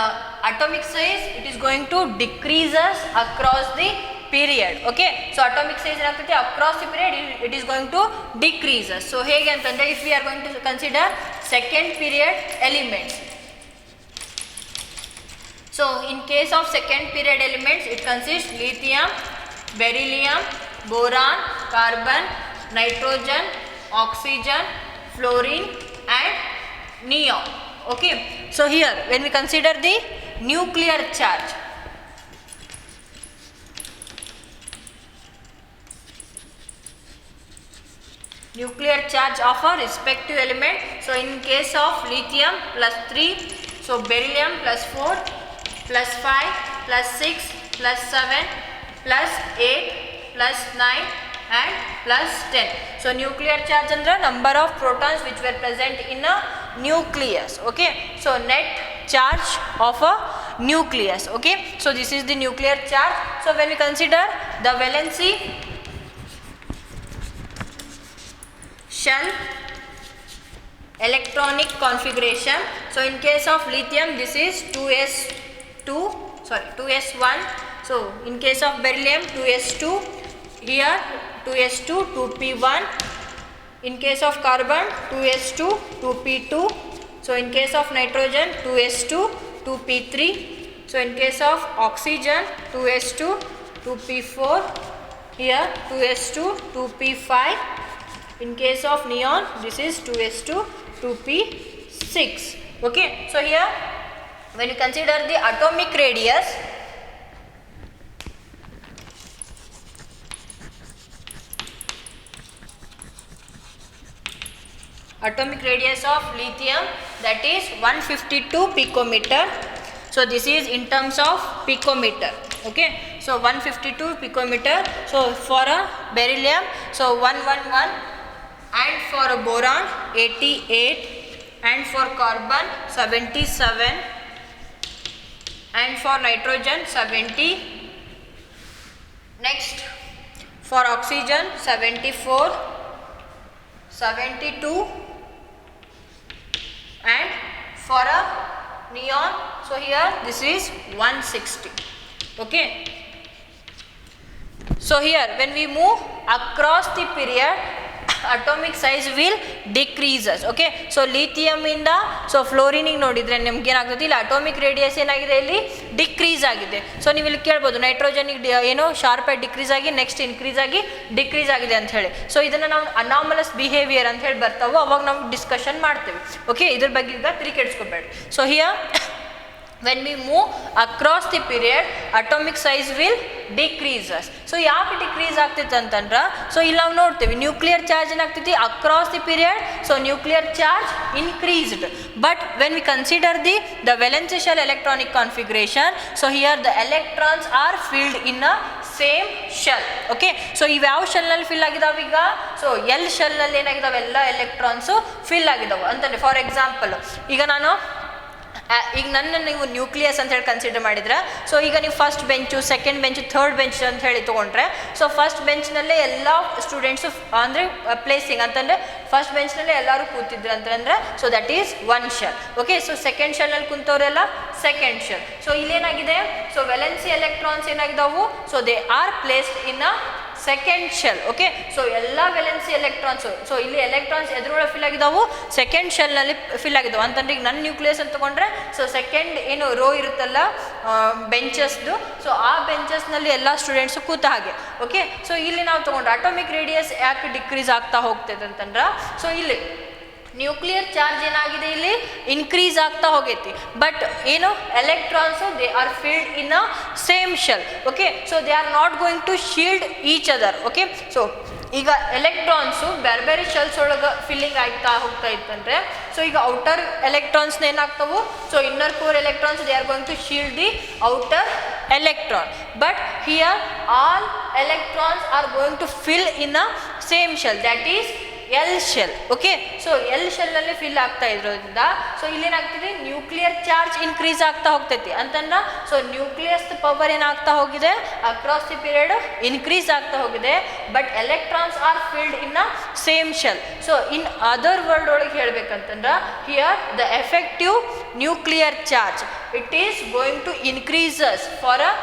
atomic size it is going to decreases across the period. Okay, so atomic size ಏನಾಗ್ತೈತಿ across the period it is going to decreases. So ಹೇಗೆ ಅಂತಂದ್ರೆ if we are going to consider second period elements, so in case of second period elements it consists lithium, beryllium, boron, carbon, nitrogen, oxygen, fluorine and neon. Okay, so here when we consider the nuclear charge, nuclear charge of a respective element, so in case of lithium +3, so beryllium +4, +5, +6, +7, +8, +9 and +10. So nuclear charge andre number of protons which were present in a nucleus. Okay, so net charge of a nucleus. Okay, so this is the nuclear charge. So when we consider the valency shell electronic configuration, so in case of lithium this is 2s2 2s1. So in case of beryllium 2s2, here 2s2 2p1. In case of carbon 2s2 2p2. So in case of nitrogen 2s2 2p3. So in case of oxygen 2s2 2p4. Here 2s2 2p5. In case of neon this is 2s2 2p6. Okay, so here when you consider the atomic radius, of lithium, that is 152 picometer. So this is in terms of picometer. Okay, so 152 picometer. So for a beryllium, so 111, and for a boron 88, and for carbon 77, and for nitrogen 70. Next for oxygen 74, 72, and for a neon, so here this is 160. Okay, so here when we move across the period, atomic size will decreases. Okay, so lithium ಇಂದ so ಫ್ಲೋರಿನಿಗೆ ನೋಡಿದರೆ ನಿಮ್ಗೆ ಏನಾಗ್ತದೆ, ಇಲ್ಲಿ atomic radius ಏನಾಗಿದೆ, ಇಲ್ಲಿ decrease ಆಗಿದೆ. So ನೀವು ಇಲ್ಲಿ ಕೇಳ್ಬೋದು ನೈಟ್ರೋಜನಿಗೆ ಏನೋ ಶಾರ್ಪಾಗಿ ಡಿಕ್ರೀಸ್ ಆಗಿ ನೆಕ್ಸ್ಟ್ ಇನ್ಕ್ರೀಸ್ ಆಗಿ ಡಿಕ್ರೀಸ್ ಆಗಿದೆ ಅಂತ ಹೇಳಿ. ಸೊ ಇದನ್ನು ನಾವು ಅನಾಮಲಸ್ ಬಿಹೇವಿಯರ್ ಅಂತ ಹೇಳಿ ಬರ್ತಾವೆ, ಅವಾಗ ನಾವು ಡಿಸ್ಕಷನ್ ಮಾಡ್ತೇವೆ. ಓಕೆ, ಇದ್ರ ಬಗ್ಗೆ ಈಗ ತಿರಿ ಕೆಡಿಸ್ಕೋಬೇಡಿ. So here when we move across the period, atomic size will decreases. So ಯಾಕೆ ಡಿಕ್ರೀಸ್ ಆಗ್ತೈತೆ ಅಂತಂದ್ರೆ, ಸೊ ಇಲ್ಲಿ ನಾವು ನೋಡ್ತೇವೆ ನ್ಯೂಕ್ಲಿಯರ್ ಚಾರ್ಜ್ ಏನಾಗ್ತೈತಿ across the period. So nuclear charge increased, but when we consider the valence shell electronic configuration, so here the electrons are filled in a same shell. Okay, so ಇವು ಯಾವ ಶೆಲ್ನಲ್ಲಿ fill ಆಗಿದಾವೆ ಈಗ, so L ಶೆಲ್ನಲ್ಲಿ ಏನಾಗಿದಾವೆ, ಎಲ್ಲ electrons fill ಆಗಿದಾವೆ ಅಂತಂದರೆ. For example ಈಗ ನಾನು ಈಗ ನೀವು ನ್ಯೂಕ್ಲಿಯಸ್ ಅಂತ ಹೇಳಿ ಕನ್ಸಿಡರ್ ಮಾಡಿದ್ರೆ, ಸೊ ಈಗ ನೀವು first bench, second bench, third bench ಅಂತ ಹೇಳಿ ತೊಗೊಂಡ್ರೆ, ಸೊ ಫಸ್ಟ್ ಬೆಂಚ್ನಲ್ಲೇ ಎಲ್ಲ ಸ್ಟೂಡೆಂಟ್ಸು ಅಂದರೆ ಪ್ಲೇಸಿಂಗ್ ಅಂತಂದರೆ ಫಸ್ಟ್ ಬೆಂಚ್ನಲ್ಲೇ ಎಲ್ಲರೂ ಕೂತಿದ್ರು ಅಂತಂದರೆ, so that is one shell. Okay, so second ಶೆಲ್ನಲ್ಲಿ ಕುಂತವರೆಲ್ಲ ಸೆಕೆಂಡ್ ಶೆಲ್. ಸೊ ಇಲ್ಲೇನಾಗಿದೆ, ಸೊ ವೆಲೆನ್ಸಿ ಎಲೆಕ್ಟ್ರಾನ್ಸ್ ಏನಾಗಿದ್ದಾವು, so they are placed in a second shell. Okay, so ಎಲ್ಲ ವೆಲೆನ್ಸಿ ಎಲೆಕ್ಟ್ರಾನ್ಸ್, ಸೊ ಇಲ್ಲಿ ಎಲೆಕ್ಟ್ರಾನ್ಸ್ ಎದುರೊಳಗೆ ಫಿಲ್ ಆಗಿದ್ದಾವು, ಸೆಕೆಂಡ್ ಶೆಲ್ನಲ್ಲಿ ಫಿಲ್ ಆಗಿದ್ದಾವೆ ಅಂತಂದ್ರೆ ಈಗ ನನ್ನ ನ್ಯೂಕ್ಲಿಯಸ್ ಅಂತ ತೊಗೊಂಡ್ರೆ, ಸೊ ಸೆಕೆಂಡ್ ಏನು ರೋ ಇರುತ್ತಲ್ಲ ಬೆಂಚಸ್ದು, ಸೊ ಆ ಬೆಂಚಸ್ನಲ್ಲಿ ಎಲ್ಲ ಸ್ಟೂಡೆಂಟ್ಸು ಕೂತ ಹಾಗೆ. ಓಕೆ, ಸೊ ಇಲ್ಲಿ ನಾವು ತೊಗೊಂಡ್ರೆ ಅಟೋಮಿಕ್ ರೇಡಿಯಸ್ ಯಾಕೆ ಡಿಕ್ರೀಸ್ ಆಗ್ತಾ ಹೋಗ್ತದೆ ಅಂತಂದ್ರೆ, ಸೊ ಇಲ್ಲಿ ನ್ಯೂಕ್ಲಿಯರ್ ಚಾರ್ಜ್ ಏನಾಗಿದೆ, ಇಲ್ಲಿ ಇನ್ಕ್ರೀಸ್ ಆಗ್ತಾ ಹೋಗೈತಿ, ಬಟ್ ಏನು electrons they are filled in a same shell. Okay, so they are not going to shield each other. Okay, so ಈಗ ಎಲೆಕ್ಟ್ರಾನ್ಸು ಬೇರೆ ಬೇರೆ ಶೆಲ್ಸ್ ಒಳಗೆ ಫಿಲ್ಲಿಂಗ್ ಆಗ್ತಾ ಹೋಗ್ತಾ ಇತ್ತಂದರೆ, ಸೊ ಈಗ ಔಟರ್ ಎಲೆಕ್ಟ್ರಾನ್ಸ್ನ ಏನಾಗ್ತಾವು, so inner core electrons they are going to shield the outer electron, but here all electrons are going to fill in a same shell, that is L shell. Okay, so L ಶೆಲ್ನಲ್ಲಿ fill ಆಗ್ತಾ ಇರೋದ್ರಿಂದ, so ಇಲ್ಲೇನಾಗ್ತಿದೆ, nuclear charge increase ಆಗ್ತಾ ಹೋಗ್ತೈತಿ ಅಂತಂದ್ರೆ, so nucleus power ಏನಾಗ್ತಾ ಹೋಗಿದೆ across the period increase ಆಗ್ತಾ ಹೋಗಿದೆ, but electrons are filled in a same shell. So in other world ಒಳಗೆ ಹೇಳ್ಬೇಕಂತಂದ್ರೆ, here the effective nuclear charge it is going to increases for a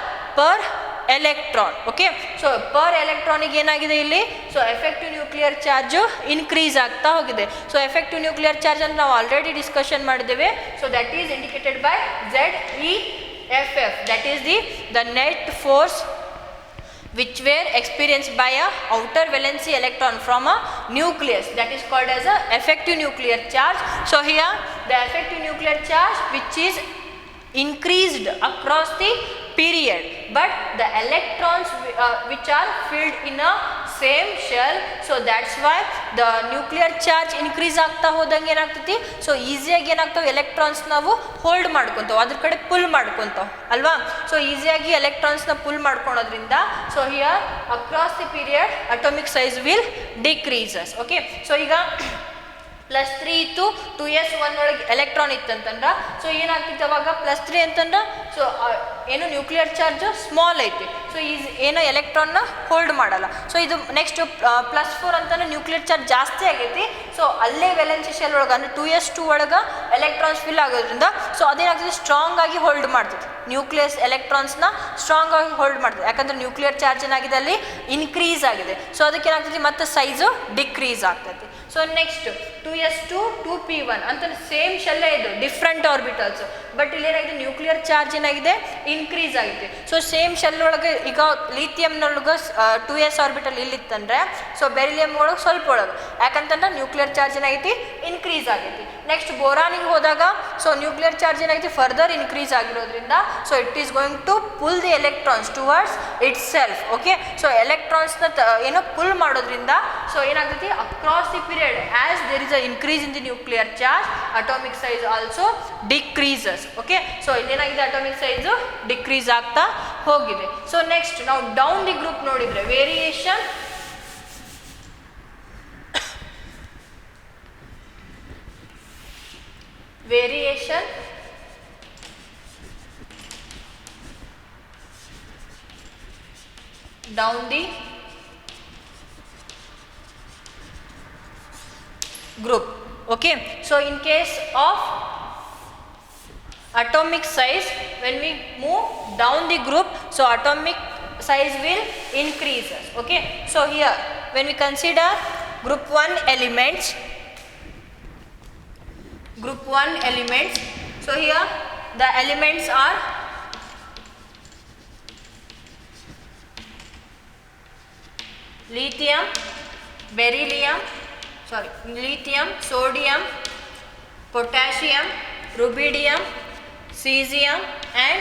per electron. Okay, so per ಎಲೆಕ್ಟ್ರಾನಿಗೆ ಏನಾಗಿದೆ ಇಲ್ಲಿ, so effective nuclear charge increase ಆಗ್ತಾ ಹೋಗಿದೆ. So effective nuclear charge ಅಂತ ನಾವು already discussion ಮಾಡಿದ್ದೇವೆ. So that is indicated by ZeFF, that is the net force which were experienced by a outer valency electron from a nucleus, that is called as a effective nuclear charge. So here the effective nuclear charge which is increased across the period, but the electrons which are filled in a same shell, so that's why the nuclear charge increase ಆಗ್ತಾ ಹೋದಂಗೆ ಏನಾಗ್ತೈತಿ, so ಈಸಿಯಾಗಿ ಏನಾಗ್ತಾವೆ electrons ನಾವು hold ಮಾಡ್ಕೊತಾವೆ, ಅದ್ರ ಕಡೆ full ಮಾಡ್ಕೊತಾವೆ ಅಲ್ವಾ. So ಈಸಿಯಾಗಿ ಎಲೆಕ್ಟ್ರಾನ್ಸ್ನ ಪುಲ್ ಮಾಡ್ಕೊಳೋದ್ರಿಂದ, so here across the period atomic size will decreases. Okay, so ಈಗ +3 ಇತ್ತು, 2s1 ಒಳಗೆ ಎಲೆಕ್ಟ್ರಾನ್ ಇತ್ತಂತಂದ್ರೆ, ಸೊ ಏನಾಗ್ತಿತ್ತು ಅವಾಗ +3 ಅಂತಂದ್ರೆ, ಸೊ ಏನು ನ್ಯೂಕ್ಲಿಯರ್ ಚಾರ್ಜ್ ಸ್ಮಾಲ್ ಐತಿ, ಸೊ ಈಸ್ ಏನೋ ಎಲೆಕ್ಟ್ರಾನ್ನ ಹೋಲ್ಡ್ ಮಾಡಲ್ಲ. ಸೊ ಇದು ನೆಕ್ಸ್ಟ್ +4 ಅಂತಾನೆ ನ್ಯೂಕ್ಲಿಯರ್ ಚಾರ್ಜ್ ಜಾಸ್ತಿ ಆಗೈತಿ. ಸೊ ಅಲ್ಲೇ ವೇಲೆನ್ಸಿ ಶೆಲ್ ಒಳಗೆ ಅಂದರೆ 2s2 ಒಳಗೆ ಎಲೆಕ್ಟ್ರಾನ್ಸ್ ಫಿಲ್ ಆಗೋದ್ರಿಂದ ಸೊ ಅದೇನಾಗ್ತದೆ ಸ್ಟ್ರಾಂಗ್ ಆಗಿ ಹೋಲ್ಡ್ ಮಾಡ್ತದೆ, ನ್ಯೂಕ್ಲಿಯಸ್ ಎಲೆಕ್ಟ್ರಾನ್ಸ್ನ ಸ್ಟ್ರಾಂಗ್ ಆಗಿ ಹೋಲ್ಡ್ ಮಾಡ್ತದೆ. ಯಾಕಂದರೆ ನ್ಯೂಕ್ಲಿಯರ್ ಚಾರ್ಜ್ ಏನಾಗಿದೆ ಅಲ್ಲಿ ಇನ್ಕ್ರೀಸ್ ಆಗಿದೆ, ಸೊ ಅದಕ್ಕೆ ಏನಾಗ್ತದೆ ಮತ್ತು ಸೈಜು ಡಿಕ್ರೀಸ್ ಆಗ್ತೈತಿ. ಸೊ ನೆಕ್ಸ್ಟ್ 2s2 2p1 ಅಂತ ಸೇಮ್ ಶೆಲ್ಲೇ ಇದು ಡಿಫ್ರೆಂಟ್ ಆರ್ಬಿಟಲ್ಸ್, ಬಟ್ ಇಲ್ಲಿ ಏನಾಗಿದೆ ನ್ಯೂಕ್ಲಿಯರ್ ಚಾರ್ಜ್ ಏನಾಗಿದೆ ಇನ್ಕ್ರೀಸ್ ಆಗಿದೆ. ಸೊ ಸೇಮ್ ಶೆಲ್ ಒಳಗೆ ಈಗ ಲಿಥಿಯಮ್ನೊಳಗೆ 2s ಆರ್ಬಿಟಲ್ ಇಲ್ಲಿತ್ತಂದರೆ ಸೊ ಬೆರಿಲಿಯಮ್ ಒಳಗೆ ಸ್ವಲ್ಪ ಒಳಗೆ, ಯಾಕಂತಂದ್ರೆ ನ್ಯೂಕ್ಲಿಯರ್ ಚಾರ್ಜ್ ಏನಾಗೈತಿ ಇನ್ಕ್ರೀಸ್ ಆಗೈತಿ. ನೆಕ್ಸ್ಟ್ ಬೋರಾನಿಗೆ ಹೋದಾಗ ಸೊ ನ್ಯೂಕ್ಲಿಯರ್ ಚಾರ್ಜ್ ಏನಾಗೈತಿ ಫರ್ದರ್ ಇನ್ಕ್ರೀಸ್ ಆಗಿರೋದ್ರಿಂದ so it is going to pull the electrons towards itself. Okay, so ಎಲೆಕ್ಟ್ರಾನ್ಸ್ನ ಏನೋ ಪುಲ್ ಮಾಡೋದ್ರಿಂದ ಸೊ ಏನಾಗ್ತೈತಿ across the period as there is a increase in the nuclear charge atomic size also decreases. Okay, so ಇಲ್ಲೇನಾಗಿದೆ atomic size decrease ಆಗ್ತಾ ಹೋಗಿದೆ. So next ನಾವು down the group ನೋಡಿದರೆ variation down the group. Okay, so in case of atomic size, when we move down the group, so atomic size will increase. Okay, so here when we consider group 1 elements, so here the elements are lithium, sodium, potassium, rubidium, cesium and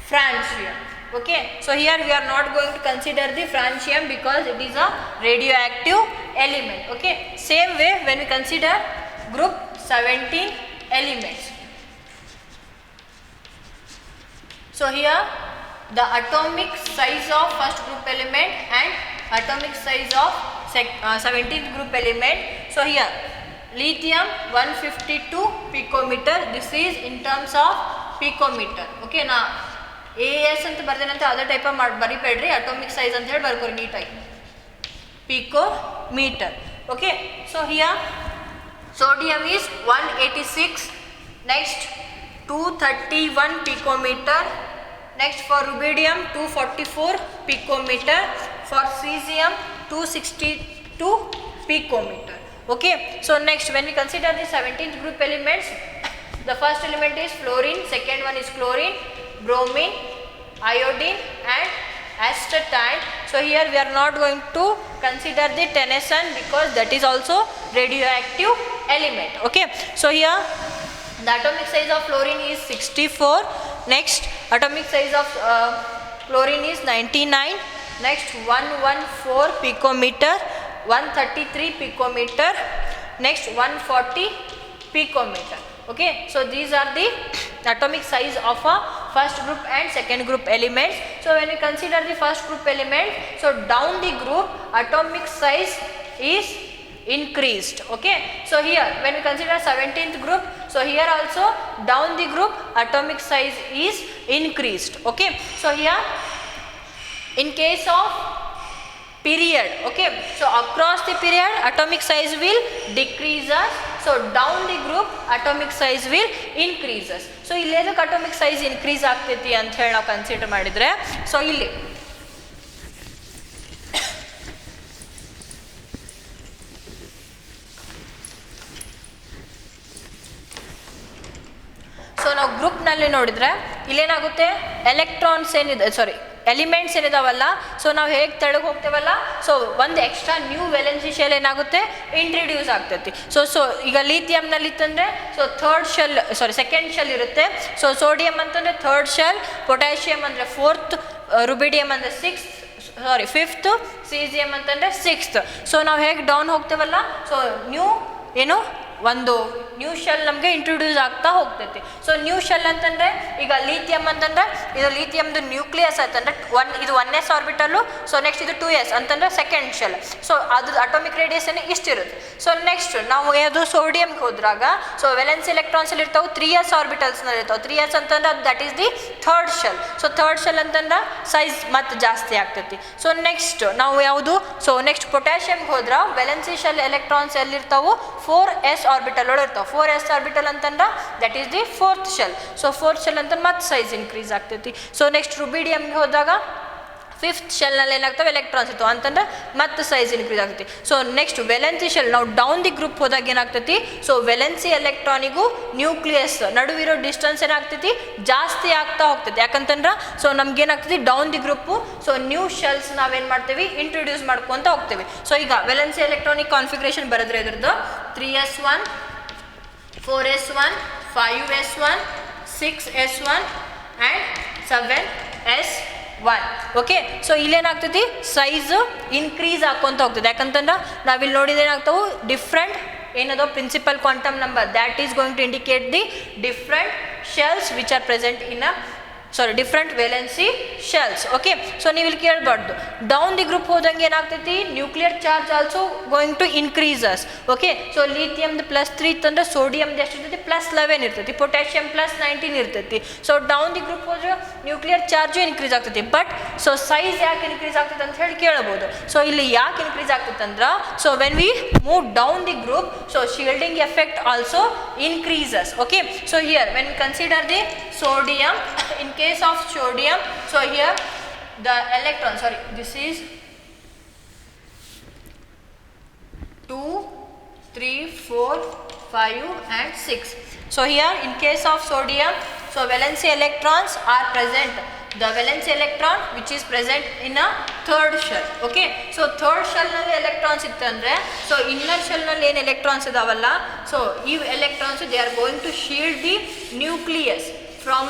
francium. Okay, so here we are not going to consider the francium because it is a radioactive element. Okay, same way when we consider group 17 elements. So here the atomic size of first group element and atomic size of 17th group element. So here lithium 152 picometer, this is in terms of picometer. Okay, na AS ಅಂತ ಬರ್ದೇನಂತ ಅದೇ type ಬರಿಬೇಡ್ರಿ, atomic size ಅಂತ ಹೇಳಿ ಬರ್ಕೋರಿ ನೀಟಾಗಿ picometer. Okay, so here sodium is 186, next 231 picometer, next for rubidium 244 picometer, for cesium 262 picometer. Okay, so next when we consider the 17th group elements, the first element is fluorine, second one is chlorine, bromine, iodine and astatine. So here we are not going to consider the tennessine because that is also radioactive element. Okay, so here the atomic size of fluorine is 64, next atomic size of chlorine is 99, next 114 picometer, 133 picometer, next 140 picometer. Okay, so these are the atomic size of a first group and second group elements. So when we consider the first group element, so down the group atomic size is increased. Okay, so here when we consider 17th group, so here also down the group atomic size is increased. Okay, so here in case of period, okay, so across the period atomic size will decreases, so down the group atomic size will increases. So ಇಲ್ಲಿ ಎದಕ್ಕೆ atomic size increase ಆಗ್ತೈತಿ ಅಂತ ಹೇಳಿ ನಾವು consider ಮಾಡಿದ್ರೆ, so ಇಲ್ಲಿ so ನಾವು ಗ್ರೂಪ್ನಲ್ಲಿ ನೋಡಿದರೆ ಇಲ್ಲೇನಾಗುತ್ತೆ ಎಲೆಕ್ಟ್ರಾನ್ಸ್ ಏನಿದೆ ಎಲಿಮೆಂಟ್ಸ್ ಏನಿದಾವಲ್ಲ, ಸೊ ನಾವು ಹೇಗೆ ತೆಳಗೆ ಹೋಗ್ತೇವಲ್ಲ, ಸೊ ಒಂದು ಎಕ್ಸ್ಟ್ರಾ ನ್ಯೂ ವೇಲೆನ್ಸಿ ಶೆಲ್ ಏನಾಗುತ್ತೆ ಇಂಟ್ರಡ್ಯೂಸ್ ಆಗ್ತೈತಿ. ಸೊ ಈಗ ಲಿಥಿಯಮ್ನಲ್ಲಿ ಇತ್ತಂದರೆ ಸೊ ಸೆಕೆಂಡ್ ಶೆಲ್ ಇರುತ್ತೆ, ಸೊ ಸೋಡಿಯಂ ಅಂತಂದರೆ ಥರ್ಡ್ ಶೆಲ್, ಪೊಟ್ಯಾಷಿಯಮ್ ಅಂದರೆ 4th, ರುಬಿಡಿಯಮ್ ಅಂದರೆ 5th, ಸೀಸಿಯಮ್ ಅಂತಂದರೆ 6th. ಸೊ ನಾವು ಹೇಗೆ ಡೌನ್ ಹೋಗ್ತೇವಲ್ಲ, ಸೊ ನ್ಯೂ ಒಂದು ನ್ಯೂ ಶೆಲ್ ನಮಗೆ ಇಂಟ್ರೊಡ್ಯೂಸ್ ಆಗ್ತಾ ಹೋಗ್ತೈತಿ. ಸೊ ನ್ಯೂ ಶೆಲ್ ಅಂತಂದರೆ ಈಗ ಲೀಥಿಯಂ ಅಂತಂದ್ರೆ ಇದು ಲೀಥಿಯಮ್ದು ನ್ಯೂಕ್ಲಿಯಸ್ ಆಯ್ತಂದ್ರೆ ಇದು 1s ಆರ್ಬಿಟಲ್ಲು. ಸೊ ನೆಕ್ಸ್ಟ್ ಇದು 2s ಅಂತಂದ್ರೆ ಸೆಕೆಂಡ್ ಶೆಲ್. ಸೊ ಅದು ಅಟೋಮಿಕ್ ರೇಡಿಯೇಷನ್ ಇಷ್ಟಿರುತ್ತೆ. ಸೊ ನೆಕ್ಸ್ಟ್ ನಾವು ಯಾವುದು ಸೋಡಿಯಂಗೆ ಹೋದ್ರಾಗ ಸೊ ವೇಲೆನ್ಸಿ ಎಲೆಕ್ಟ್ರಾನ್ಸ್ ಅಲ್ಲಿ ಇರ್ತಾವೆ 3s ಆರ್ಬಿಟಲ್ಸ್ನಲ್ಲಿ ಇರ್ತಾವೆ. 3s ಅಂತಂದ್ರೆ that is the third shell. So third shell ಅಂತಂದ್ರೆ ಸೈಜ್ ಮತ್ತೆ ಜಾಸ್ತಿ ಆಗ್ತೈತಿ. ಸೊ ನೆಕ್ಸ್ಟ್ ನಾವು ಯಾವುದು ಸೊ ನೆಕ್ಸ್ಟ್ ಪೊಟ್ಯಾಷಿಯಮ್ಗೆ ಹೋದ್ರೆ ವೇಲೆನ್ಸಿ ಶೆಲ್ ಎಲೆಕ್ಟ್ರಾನ್ಸ್ ಎಲ್ಲಿರ್ತಾವೆ 4s ಆರ್ಬಿಟಲ್ ಒಳಗೆ ಇರ್ತಾವೆ. 4s ಆರ್ಬಿಟಲ್ ಅಂತಂದ್ರೆ that is the fourth shell. So fourth shell ಅಂತ ಮತ್ತೆ ಸೈಜ್ ಇನ್ಕ್ರೀಸ್ ಆಗ್ತೈತಿ. ಸೊ ನೆಕ್ಸ್ಟ್ ರುಬಿಡಿಯಮ್ಗೆ ಹೋದಾಗ ಫಿಫ್ತ್ ಶೆಲ್ನಲ್ಲಿ ಏನಾಗ್ತವೆ ಎಲೆಕ್ಟ್ರಾನ್ಸ್ ಇರ್ತವೆ ಅಂತಂದ್ರೆ ಮತ್ತೆ ಸೈಜ್ ಇನ್ಕ್ರೀಸ್ ಆಗ್ತೈತಿ. ಸೊ ನೆಕ್ಸ್ಟ್ ವೆಲೆನ್ಸಿ ಶೆಲ್ ನಾವು ಡೌನ್ ದಿ ಗ್ರೂಪ್ ಹೋದಾಗ ಏನಾಗ್ತೈತಿ ಸೊ ವೆಲೆನ್ಸಿ ಎಲೆಕ್ಟ್ರಾನಿಗೂ ನ್ಯೂಕ್ಲಿಯಸ್ ನಡುವಿರೋ ಡಿಸ್ಟೆನ್ಸ್ ಏನಾಗ್ತೈತಿ ಜಾಸ್ತಿ ಆಗ್ತಾ ಹೋಗ್ತೈತಿ. ಯಾಕಂತಂದ್ರೆ ಸೊ ನಮ್ಗೆ ಏನಾಗ್ತೈತಿ down the group so new shells ನಾವೇನು ಮಾಡ್ತೀವಿ ಇಂಟ್ರೊಡ್ಯೂಸ್ ಮಾಡ್ಕೊಂತ ಹೋಗ್ತೀವಿ. ಸೊ ಈಗ ವೆಲೆನ್ಸಿ ಎಲೆಕ್ಟ್ರಾನಿಕ್ ಕಾನ್ಫಿಗ್ರೇಷನ್ ಬರೆದ್ರೆ ಇದ್ರದ್ದು 3s1 4s1 5s1 6s1 and 7s1. Okay. So ಇಲ್ಲೇನಾಗ್ತೈತಿ ಸೈಜ್ ಇನ್ಕ್ರೀಸ್ ಹಾಕೊಂತ ಹೋಗ್ತದೆ. ಯಾಕಂತಂದ್ರೆ ನಾವಿಲ್ಲಿ ನೋಡಿದ್ರೆ ಏನಾಗ್ತಾವೆ ಡಿಫ್ರೆಂಟ್ ಏನದೋ principal quantum number that is going to indicate the different shells which are present in different valency shells. Okay. So ನೀವು ಇಲ್ಲಿ ಕೇಳಬಾರ್ದು ಡೌನ್ ದಿ ಗ್ರೂಪ್ ಹೋದಂಗೆ ಏನಾಗ್ತೈತಿ nuclear charge also going to increases. Okay. So ಲೀಥಿಯಮ್ದು +3 ಇತ್ತಂದ್ರೆ ಸೋಡಿಯಮ್ದು ಎಷ್ಟು ಇರ್ತೈತಿ +11 ಇರ್ತೈತಿ, ಪೊಟ್ಯಾಷಿಯಮ್ +19 ಇರ್ತೈತಿ. ಸೊ ಡೌನ್ ದಿ ಗ್ರೂಪ್ ಹೋದ್ರೆ ನ್ಯೂಕ್ಲಿಯರ್ ಚಾರ್ಜು ಇನ್ಕ್ರೀಸ್ ಆಗ್ತೈತಿ. ಬಟ್ ಸೊ ಸೈಜ್ ಯಾಕೆ ಇನ್ಕ್ರೀಸ್ ಆಗ್ತೈತೆ ಅಂತ ಹೇಳಿ ಕೇಳಬಹುದು. ಸೊ ಇಲ್ಲಿ ಯಾಕೆ ಇನ್ಕ್ರೀಸ್ ಆಗ್ತೈತೆ ಅಂದ್ರೆ so when we move down the group so shielding effect also increases. Okay. So here when consider the sodium, in case of sodium, so here the electron, sorry, this is 2 3 4 5 and 6. So here in case of sodium, so valency electrons are present, the valency electron which is present in a third shell. Okay. So third shell nalli electrons ittandre so inner shell nalli ಏನು electrons idavalla so ಈ electrons they are going to shield the nucleus from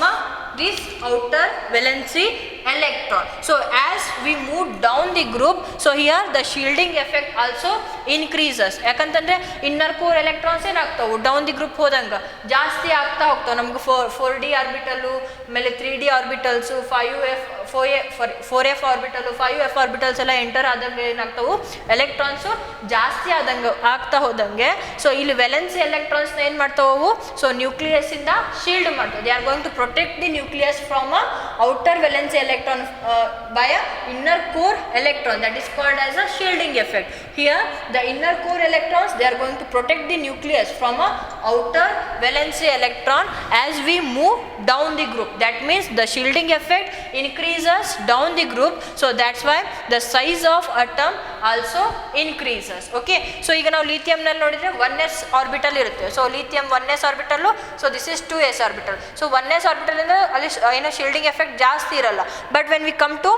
this outer valency electron. So as we move down the group, so here the shielding effect also increases. ಯಾಕಂತಂದ್ರೆ inner core electrons ಏನಾಗ್ತಾವೆ down the group ಹೋದಂಗ ಜಾಸ್ತಿ ಆಗ್ತಾ ಹೋಗ್ತಾವೆ. ನಮ್ಗೆ 4d orbital ಆಮೇಲೆ 3d orbitals 4f orbital 5f orbitals ಎಲ್ಲ enter ಆದಂಗೆ ಏನಾಗ್ತಾವೆ ಎಲೆಕ್ಟ್ರಾನ್ಸು ಜಾಸ್ತಿ ಆದಂಗೆ ಆಗ್ತಾ ಹೋದಂಗೆ ಸೊ ಇಲ್ಲಿ ವೆಲೆನ್ಸಿ ಎಲೆಕ್ಟ್ರಾನ್ಸ್ನ ಏನು ಮಾಡ್ತಾವು ಸೊ ನ್ಯೂಕ್ಲಿಯಸ್ ಇಂದ ಶೀಲ್ಡ್ ಮಾಡ್ತಾವೆ. They are going to protect the nucleus from a outer valence electron by a inner core electron, that is called as a shielding effect. Here the inner core electrons they are going to protect the nucleus from a outer valence electron as we move down the group. That means the shielding effect increases down the group, so that's why the size of atom also increases. Okay. So ಈಗ ನಾವು lithium ನಲ್ಲಿ ನೋಡಿದ್ರೆ 1s orbital ಇರುತ್ತೆ. So lithium 1s orbital, so this is 2s orbital. So 1s orbital ಇಂದ ಅಲ್ಲಿ ಏನೋ shielding effect ಜಾಸ್ತಿ ಇರಲ್ಲ. But when we come to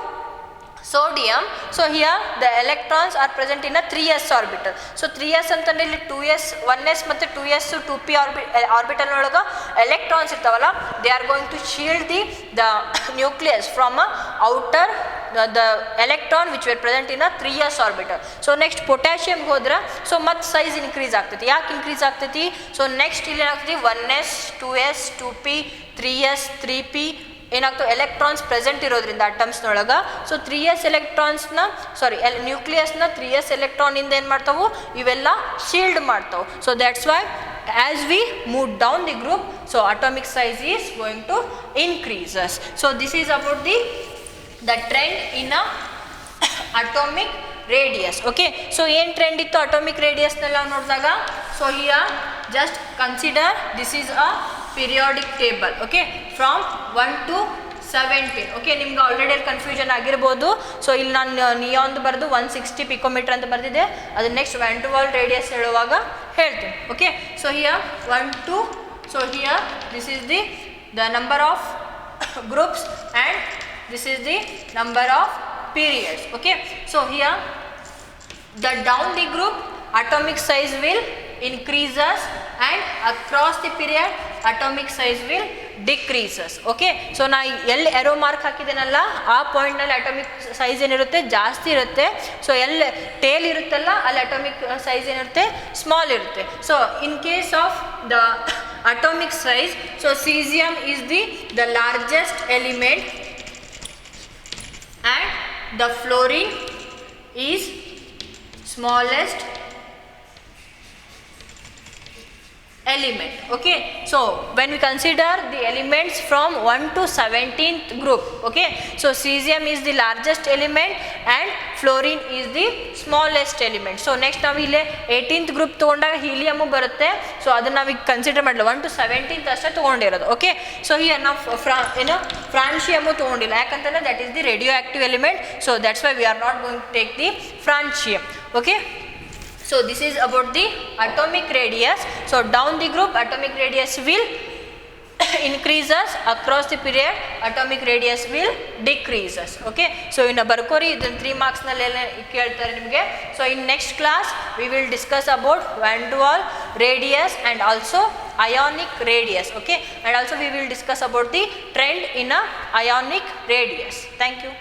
sodium, so here the electrons are present in a 3s orbital. So 3s ಅಂತಂದ್ರೆ ಇಲ್ಲಿ 2s 1s ಮತ್ತೆ 2s 2p orbital ಒಳಗ electrons ಇರ್ತಾವಲ್ಲ they are going to shield the nucleus from a outer the electron which were present in a 3s orbital. So next potassium ಹೋದ್ರೆ so ಮತ್ತೆ size increase ಆಗ್ತೈತಿ. ಯಾಕೆ increase ಆಗ್ತೈತಿ so next ಇಲ್ಲಿ ಏನಾಗ್ತೈತಿ 1s 2s 2p 3s 3p ಏನಾಗ್ತವೆ electrons present ಇರೋದ್ರಿಂದ ಅಟಮ್ಸ್ನೊಳಗೆ so 3s ಎಲೆಕ್ಟ್ರಾನ್ಸ್ನ ನ್ಯೂಕ್ಲಿಯಸ್ನ 3s ಎಲೆಕ್ಟ್ರಾನಿಂದ ಏನು ಮಾಡ್ತಾವು ಇವೆಲ್ಲ ಶೀಲ್ಡ್ ಮಾಡ್ತಾವೆ. So that's why as we move down the group so atomic size is going to increases. So this is about the trend in a atomic radius. Okay. So ಏನು trend ಇತ್ತು atomic ರೇಡಿಯಸ್ನೆಲ್ಲ ನೋಡಿದಾಗ so here just consider this is a periodic table. Okay. From 1 to 17. Okay ನಿಮ್ಗೆ already ಅಲ್ಲಿ confusion ಆಗಿರ್ಬೋದು. So ಇಲ್ಲಿ ನಾನು ನಿಯಾನ್ದು ಬರೆದು 160 ಪಿಕೋಮೀಟರ್ ಅಂತ ಬರೆದಿದ್ದೆ, ಅದು next van der Waals radius ಹೇಳುವಾಗ ಹೇಳ್ತೀನಿ. Okay. So here 1 2 so here this is the number of groups and this is the number of periods. Okay. So here the down the group atomic size will increases and across the period atomic size will decreases. Okay, so ನಾ ಎಲ್ಲಿ arrow mark ಹಾಕಿದ್ದೇನಲ್ಲ ಆ ಪಾಯಿಂಟ್ನಲ್ಲಿ atomic size ಏನಿರುತ್ತೆ ಜಾಸ್ತಿ ಇರುತ್ತೆ. So ಎಲ್ಲಿ tail ಇರುತ್ತಲ್ಲ ಅಲ್ಲಿ ಅಟಾಮಿಕ್ ಸೈಜ್ ಏನಿರುತ್ತೆ ಸ್ಮಾಲ್ ಇರುತ್ತೆ. So in case of the atomic size, so cesium is the largest element and the fluorine is smallest element. Okay, so when we consider the elements from 1 to 17th group, okay, so cesium is the largest element and fluorine is the smallest element. So next ನಾವು ಇಲ್ಲಿ 18th group ತಗೊಂಡಾಗ helium ಬರುತ್ತೆ. So ಅದನ್ನ ನಾವು consider ಮಾಡಲ್ಲ, 1 to 17th ಅಷ್ಟೇ ತಗೊಂಡಿರೋದು. Okay, so here ನಾವು ಫ್ರಾನ್ಶಿಯಮ್ ತಗೊಂಡಿಲ್ಲ, ಯಾಕಂತಂದ್ರೆ that is the radioactive element. So that's why we are not going to take the francium. Okay, so this is about the atomic radius. So down the group atomic radius will increases, across the period atomic radius will decreases. Okay, so in ಬರ್ಕೋರಿ ಇದನ್ನ 3 marks ನಲ್ಲಿ ಕೇಳ್ತಾರೆ ನಿಮಗೆ. So in next class we will discuss about van der Waals radius and also ionic radius. Okay, and also we will discuss about the trend in a ionic radius. Thank you.